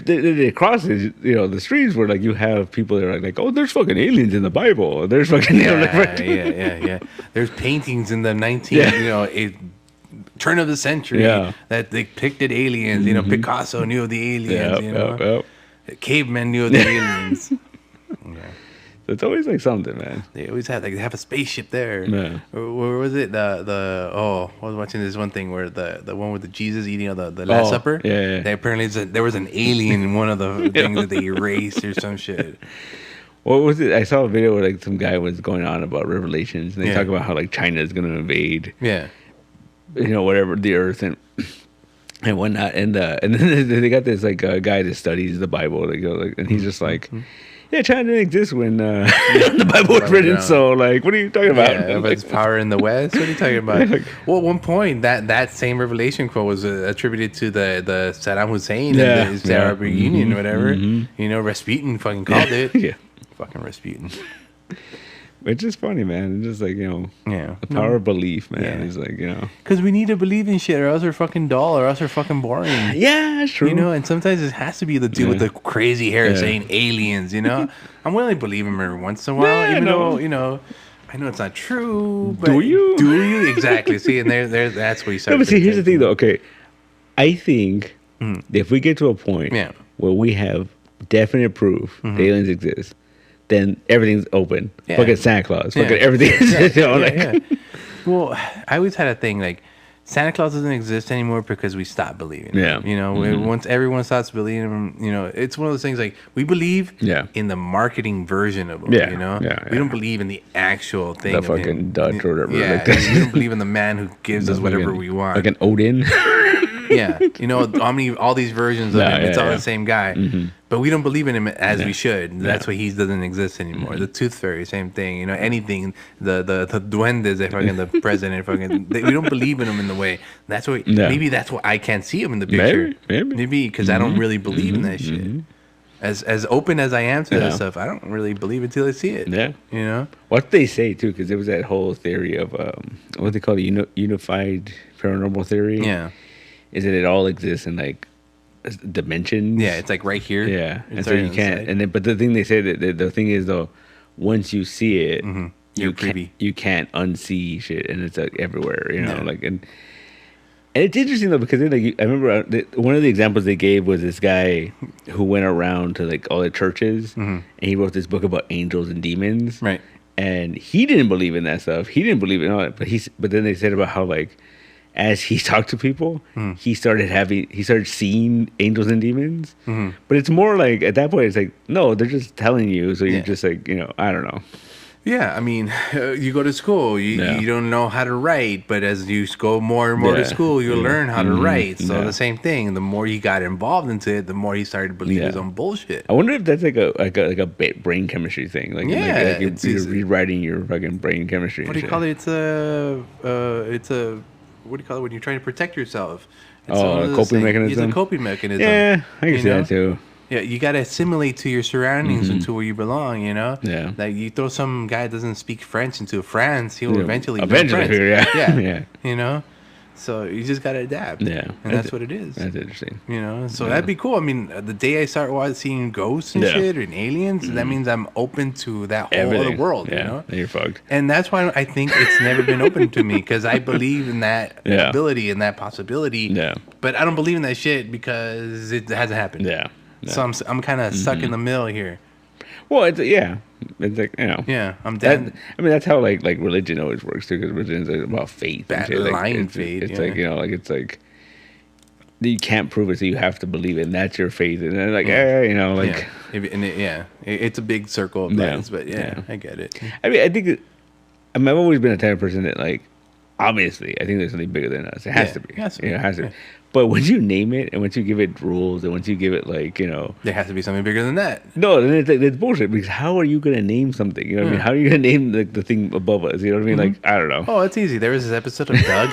across the streets where like you have people that are like, oh, there's fucking aliens in the Bible. There's fucking yeah. There's paintings in the 19 turn of the century that depicted aliens. Picasso knew of the aliens. Cavemen knew of the aliens. It's always like something, man. They always have they have a spaceship there. Yeah. Where was it? I was watching this one thing where the one with the Jesus eating the Last Supper. Yeah. They apparently there was an alien in one of the things that they erased or some shit. What was it? I saw a video where like some guy was going on about Revelations, and they talk about how like China is going to invade. Yeah. Whatever the Earth and whatnot, and then they got this like guy that studies the Bible, and he's just like. Yeah, China didn't exist when the Bible was written. So, like, what are you talking about? Yeah, but it's power in the West. What are you talking about? Well, at one point, that same Revelation quote was attributed to the Saddam Hussein and the Arab Union, whatever. Rasputin fucking called it. Yeah, fucking Rasputin. It's just funny, man. It's just like, the power of belief, man. It's like, Because we need to believe in shit or else we're fucking dull or else we're fucking boring. Yeah, that's true. And sometimes it has to be the dude with the crazy hair saying aliens, I'm willing to believe him every once in a while, even though, I know it's not true. But do you? Do you? Exactly. See, and there, that's where you start. No, but see, here's the thing, though. Okay, I think if we get to a point where we have definite proof the aliens exist, then everything's open. Yeah. Fucking Santa Claus. Fucking everything. Well, I always had a thing like Santa Claus doesn't exist anymore because we stopped believing. Him. Once everyone stops believing him, it's one of those things like we believe in the marketing version of him. We don't believe in the actual thing. The fucking Dutch or whatever. Yeah, we don't believe in the man who gives us whatever we want. Like an Odin. Yeah, all these versions of him. It's all the same guy, but we don't believe in him as we should. That's why he doesn't exist anymore. The Tooth Fairy, same thing. anything. The duendes, fucking the president, we don't believe in him in the way. That's why maybe that's why I can't see him in the picture. Maybe because I don't really believe in that shit. As open as I am to that stuff, I don't really believe it till I see it. Yeah, what they say too, because there was that whole theory of what they call unified paranormal theory. Yeah. Is that it all exists in like dimensions? Yeah, it's like right here. Yeah, and so you can't. And then, but the thing they say that the thing is though, once you see it, you can't unsee shit, and it's like everywhere. Like and it's interesting though because then, like I remember one of the examples they gave was this guy who went around to like all the churches, and he wrote this book about angels and demons. Right. And he didn't believe in that stuff. He didn't believe in all that. But then they said about how like. As he talked to people, he started seeing angels and demons. But it's more like at that point, it's like no, they're just telling you. So you're just like I don't know. Yeah, I mean, you go to school, you don't know how to write, but as you go more and more to school, you learn how to write. So the same thing. The more he got involved into it, the more he started to believe his own bullshit. I wonder if that's like a brain chemistry thing. Like you're rewriting your fucking brain chemistry. What do you call it? It's a what do you call it when you're trying to protect yourself? It's a coping mechanism. It's a coping mechanism. Yeah, I can see that too. Yeah, you got to assimilate to your surroundings and to where you belong, Yeah. Like you throw some guy that doesn't speak French into France, he'll eventually French. Yeah. Yeah. So you just gotta adapt. Yeah. And that's what it is. That's interesting. You know, so that'd be cool. I mean, the day I start seeing ghosts and shit and aliens, that means I'm open to that whole other world. Yeah. You know, Then you're fucked. and that's why I think it's never been open to me, because I believe in that ability and that possibility. Yeah. But I don't believe in that shit because it hasn't happened. Yeah. So I'm kind of stuck in the middle here. Well, it's like, you know. Yeah, I'm dead. I mean, that's how like religion always works too, because religion's like about faith. And shit. Like, Blind faith. It's like, you know, like it's like you can't prove it, so you have to believe it, and that's your faith. And then like, you know, like it's a big circle of lines, but I get it. I mean, I think I've always been a type of person that like, obviously, I think there's something bigger than us. It has to be. It has to be. But once you name it, and once you give it rules, and once you give it like, you know, there has to be something bigger than that. No, then it's bullshit, because how are you gonna name something? You know what I mean? How are you gonna name the thing above us? You know what I mean? Like, I don't know. Oh, it's easy. There was this episode of Doug,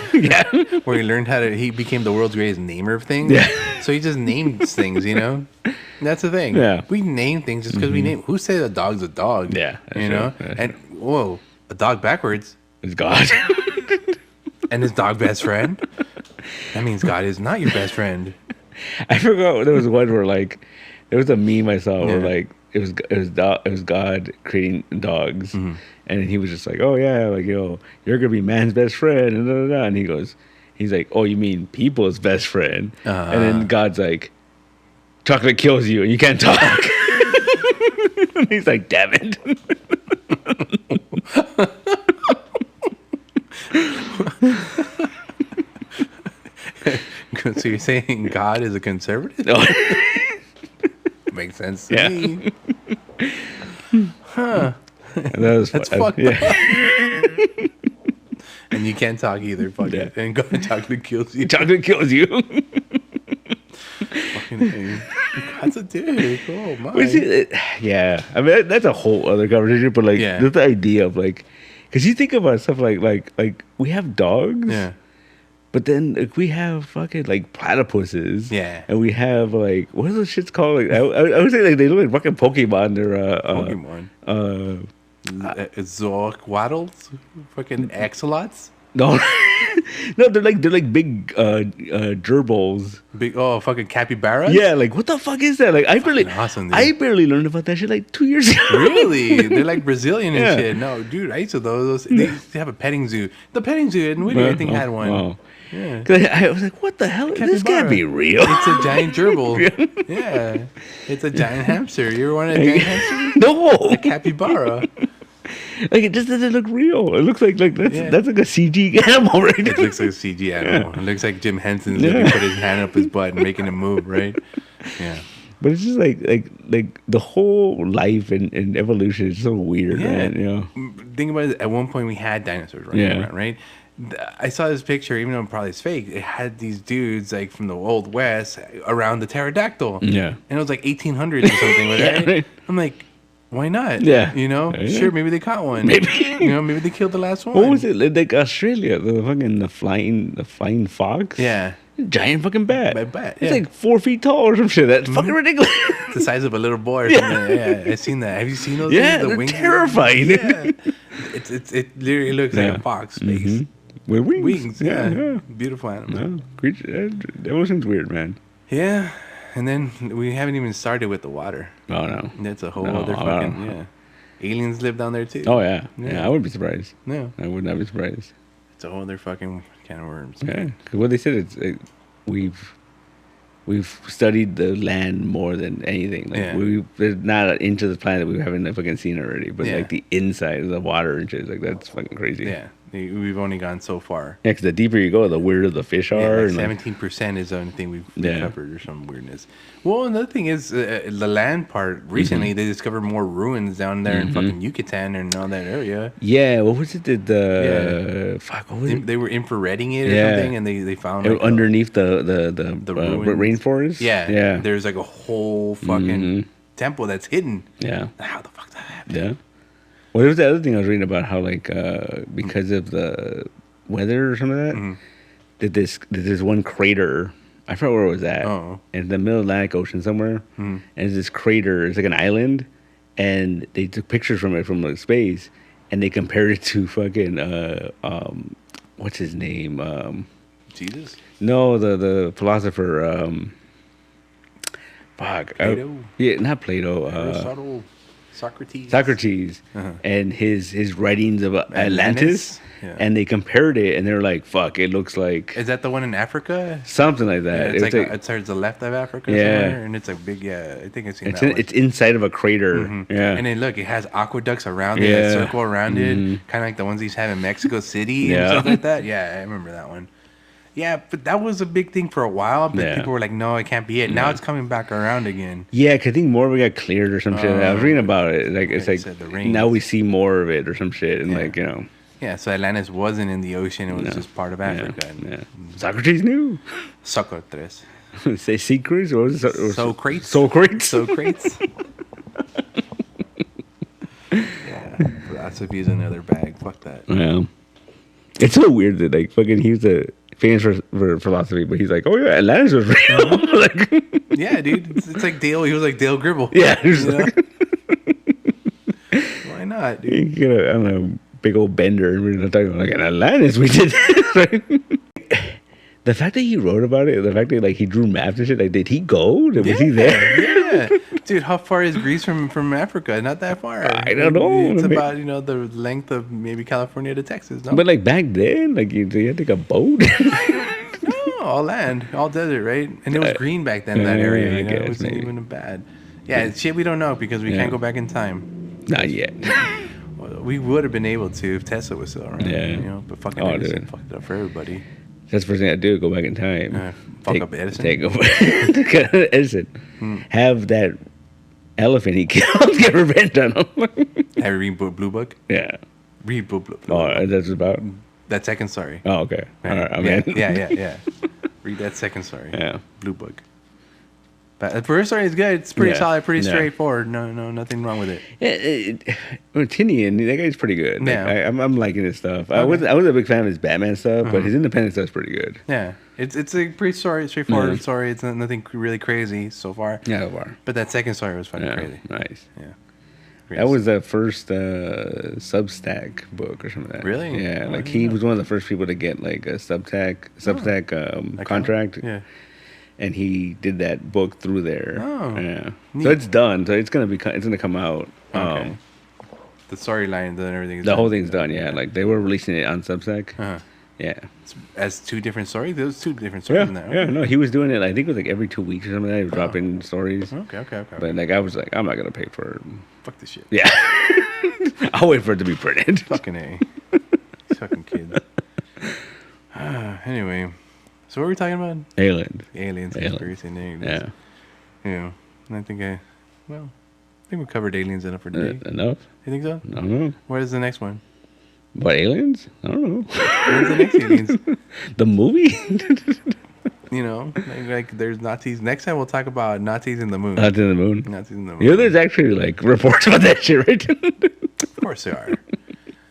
where he learned he became the world's greatest namer of things. Yeah. So he just names things. You know, that's the thing. Yeah. We name things just because we name. Who says a dog's a dog? Yeah, you know. And whoa, a dog backwards It's God. and his dog best friend. That means God is not your best friend. I forgot there was one where like there was a meme I saw where like it was God creating dogs, and he was just like, oh yeah, like, you know, you're gonna be man's best friend, and and he's like, oh, you mean people's best friend? And then God's like, chocolate kills you and you can't talk. And he's like, damn it. So you're saying God is a conservative? No. Makes sense to me. Huh. That's fucked up. And you can't talk either. Fuck it. And chocolate kills you. Chocolate kills you. Fucking God's a dick. Oh my. Yeah. I mean, that's a whole other conversation. But like, just the idea of like, because you think about stuff like we have dogs. Yeah. But then like, we have fucking like platypuses. Yeah. And we have like, what are those shits called? Like, I would say like they look like fucking Pokemon. They're Pokemon. Zorkwaddles? Fucking axolots? No. No, they're like big gerbils. Big fucking capybaras? Yeah, like what the fuck is that? Like I barely learned about that shit like 2 years ago. Really? They're like Brazilian and shit. No, dude, I used to those. They used to have a petting zoo. The petting zoo in Whittier, I think, had one. Wow. Yeah. I was like, what the hell? This can't be real. It's a giant gerbil. Yeah. It's a giant hamster. You ever wanted a giant hamster? No. A capybara. Like, it just doesn't look real. It looks like that's like a CG animal, right? It looks like a CG animal. It looks like Jim Henson's literally put his hand up his butt and making him move, right? Yeah. But it's just like the whole life and evolution is so weird, man. You know. Think about it. At one point, we had dinosaurs running around, right? I saw this picture, even though probably it's fake. It had these dudes like from the Old West around the pterodactyl. Yeah. And it was like 1800s or something, right? I'm like, why not? Yeah. You know? Yeah. Sure, maybe they caught one. Maybe. You know, maybe they killed the last one. What was it? Like Australia, the flying fox? Yeah. Giant fucking bat. Bat, it's like 4 feet tall or some shit. That's fucking ridiculous. It's the size of a little boy or something. Yeah, I've seen that. Have you seen those? Yeah, things? they're terrifying. Yeah. It literally looks like a fox face. With wings. Wings, yeah. Beautiful animal. Creature. Evolution's weird, man. Yeah. And then we haven't even started with the water. Oh, no. That's a whole other fucking, aliens live down there too. Oh, yeah. Yeah, I wouldn't be surprised. No. I would not be surprised. It's a whole other fucking can of worms. Yeah. Because what they said is we've studied the land more than anything. Like there's not an inch of the planet we haven't fucking seen already. But like the inside of the water and shit, like that's fucking crazy. Yeah. We've only gone so far. Yeah, because the deeper you go, the weirder the fish are. Yeah, like 17% is the only thing we've covered or some weirdness. Well, another thing is the land part. Recently, they discovered more ruins down there in fucking Yucatan and all that area. Yeah, what was it? Fuck, what was it? They were infrareding it or something, and they found like underneath the rainforest. Yeah. There's like a whole fucking temple that's hidden. Yeah. How the fuck that happened? Yeah. Well, there was the other thing I was reading about how, like, because of the weather or something like that, that there's one crater. I forgot where it was at. Oh. In the middle Atlantic Ocean somewhere. And it's this crater. It's like an island. And they took pictures from it from like, space. And they compared it to fucking, what's his name? Jesus. No, the philosopher. Plato. Yeah, not Plato. Aristotle. Socrates. Socrates and his writings of Atlantis, Yeah. and they compared it, and they're like, "Fuck, it looks like Is that the one in Africa? something like Yeah, that." it's like it's towards the left of Africa somewhere, and it's like big. Yeah, I think I've seen that one. it's inside of a crater. Yeah, And then look, it has aqueducts around it, that circle around it, kind of like the ones these have in Mexico City and stuff like that. Yeah, I remember that one. Yeah, but that was a big thing for a while, but people were like, no, it can't be it. Now it's coming back around again. Yeah, 'cause I think more of it got cleared or some shit. I was reading about it. Like, it's like said the rings. now we see more of it or some shit. And like, you know. Yeah, so Atlantis wasn't in the ocean. It was just part of Africa. Yeah. Socrates knew. Socrates. Say secrets? Or was it? Socrates. Socrates. Socrates. Yeah, philosophy is another bag. Fuck that. Yeah. It's so weird that, like, fucking, he's famous for philosophy, but he's like, oh yeah, Atlantis was real. Like, yeah, dude. It's like Dale. He was like Dale Gribble. Yeah. He was like, why not, dude? you get a, I don't know, big old bender, and we're talking about, like, in Atlantis we did this. Like, the fact that he wrote about it, the fact that, like, he drew maps and shit, like, did he go? Was he there? Yeah. Dude, how far is Greece from Africa? Not that far. I don't know. It's about, the length of maybe California to Texas, no? But, like, back then, like, you had to take a boat. No, all land, all desert, right? And it was green back then, that area. I guess, it wasn't maybe. even bad. Yeah, it's shit we don't know because we can't go back in time. Not yet. We would have been able to if Tesla was still around. Yeah. But fucking Edison fucked it up for everybody. That's the first thing I do, go back in time. Fuck up Edison. Take over Edison. Have that elephant he killed get revenge on him. Have you read Blue Book? Yeah. Read Blue Book. Oh, that's about? That second story. Oh, okay. Right. All right, I'm in. Yeah. Read that second story. Yeah. Blue Book. But the first story is good. It's pretty solid, pretty Yeah. straightforward. No, nothing wrong with it. Tinian, that guy's pretty good. Like, Yeah. I'm liking his stuff. I was a big fan of his Batman stuff, but his independent stuff's pretty good. Yeah, it's a pretty straightforward story. It's nothing really crazy so far. Yeah, so far. But that second story was fucking Yeah, crazy. nice. Yeah. That was the first Substack book or something like that. Really? Yeah, Oh, like I he didn't was one of the first people to get like a Substack contract. Yeah. And he did that book through there. Oh, yeah. neat. So it's done. So it's gonna come out. Okay. The storyline and everything. The whole thing's done. Yeah, like they were releasing it on Substack. Uh-huh. Yeah. As two different stories. There was two different stories Yeah, in there. yeah, no, he was doing it. I think it was like every 2 weeks or something. He was dropping stories. Okay. But like, I was like, I'm not gonna pay for it. Fuck this shit. Yeah, I'll wait for it to be printed. Fucking A. These fucking kids. Anyway, so what were we talking about? Aliens. Aliens, conspiracy, and Yeah. And I think we covered aliens enough for today. Enough? You think so? I don't know. What is the next one? What, aliens? I don't know. When's the next aliens? The movie? Like there's Nazis. Next time we'll talk about Nazis in the moon. Not to the moon. Nazis in the moon. You know, there's actually like reports about that shit, right? Of course there are.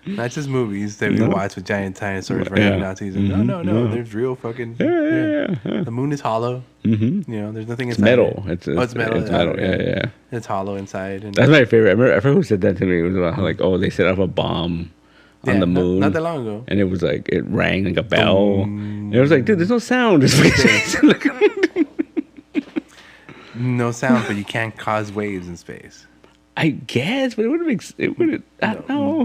Not just movies that we watch with giant dinosaurs running Nazis. And no. There's real fucking. Yeah. The moon is hollow. Mm-hmm. There's nothing It's inside. metal. It. It's metal. It's metal. Yeah. It's hollow inside. And That's my favorite. I forgot who said that to me. It was about how, like, they set off a bomb on the moon. Not that long ago. And it was like, it rang like a bell. And it was like, dude, there's no sound. It's No sound, but you can't cause waves in space. I guess, but it would make it would. I don't know.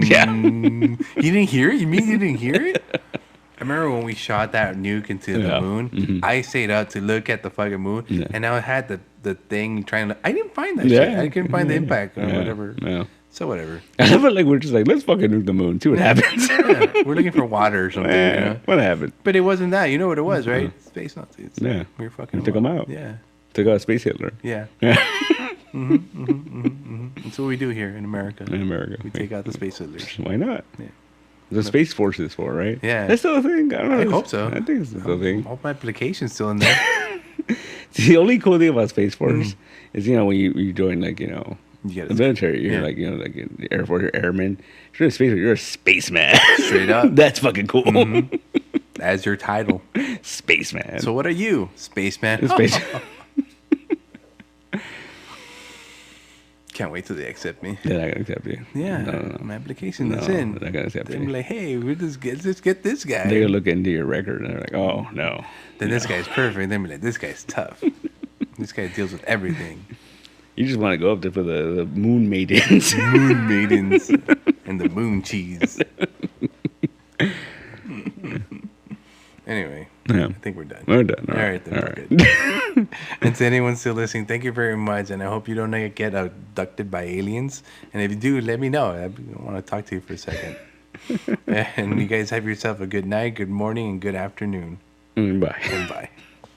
Yeah. You didn't hear it? You mean you didn't hear it? I remember when we shot that nuke into the moon. Mm-hmm. I stayed up to look at the fucking moon, and I had the thing trying to. I didn't find that Yeah. shit. I couldn't find the impact or whatever. Yeah. So whatever. I felt like we're just like, let's fucking nuke the moon, see what happens. Yeah, we're looking for water or something. Yeah, what happened? But it wasn't that. You know what it was, right? Space Nazis. Yeah. We were fucking. We took them out. Yeah. Took out Space Hitler. Yeah. Yeah. That's what we do here in America. In America. We take out the space Hitlers. Why not? Yeah. The Space Force is for, right? Yeah. That's still a thing. I don't know. I hope so. I think it's still a I thing. hope my application's still in there. The only cool thing about Space Force is, when you join, like, You get the it military, you're like, like in the Air Force, you're airman. If you're in Space Force, you're a spaceman. straight up That's fucking cool. as your title. Spaceman. So what are you, spaceman? Space. Can't wait till they accept me. They're not gonna accept you. Yeah, No. my application is No, in. they're not gonna accept They're you. like, hey, let's get this guy. They're gonna look into your record and they're like, oh no. Then this guy's perfect. Then be like, this guy's tough. This guy deals with everything. You just want to go up there for the moon maidens. Moon maidens and the moon cheese. Anyway, Yeah. I think we're done. We're done. All right, then All we're right. good. And to anyone still listening, thank you very much. And I hope you don't get abducted by aliens. And if you do, let me know. I want to talk to you for a second. And you guys have yourself a good night, good morning, and good afternoon. Bye. And bye.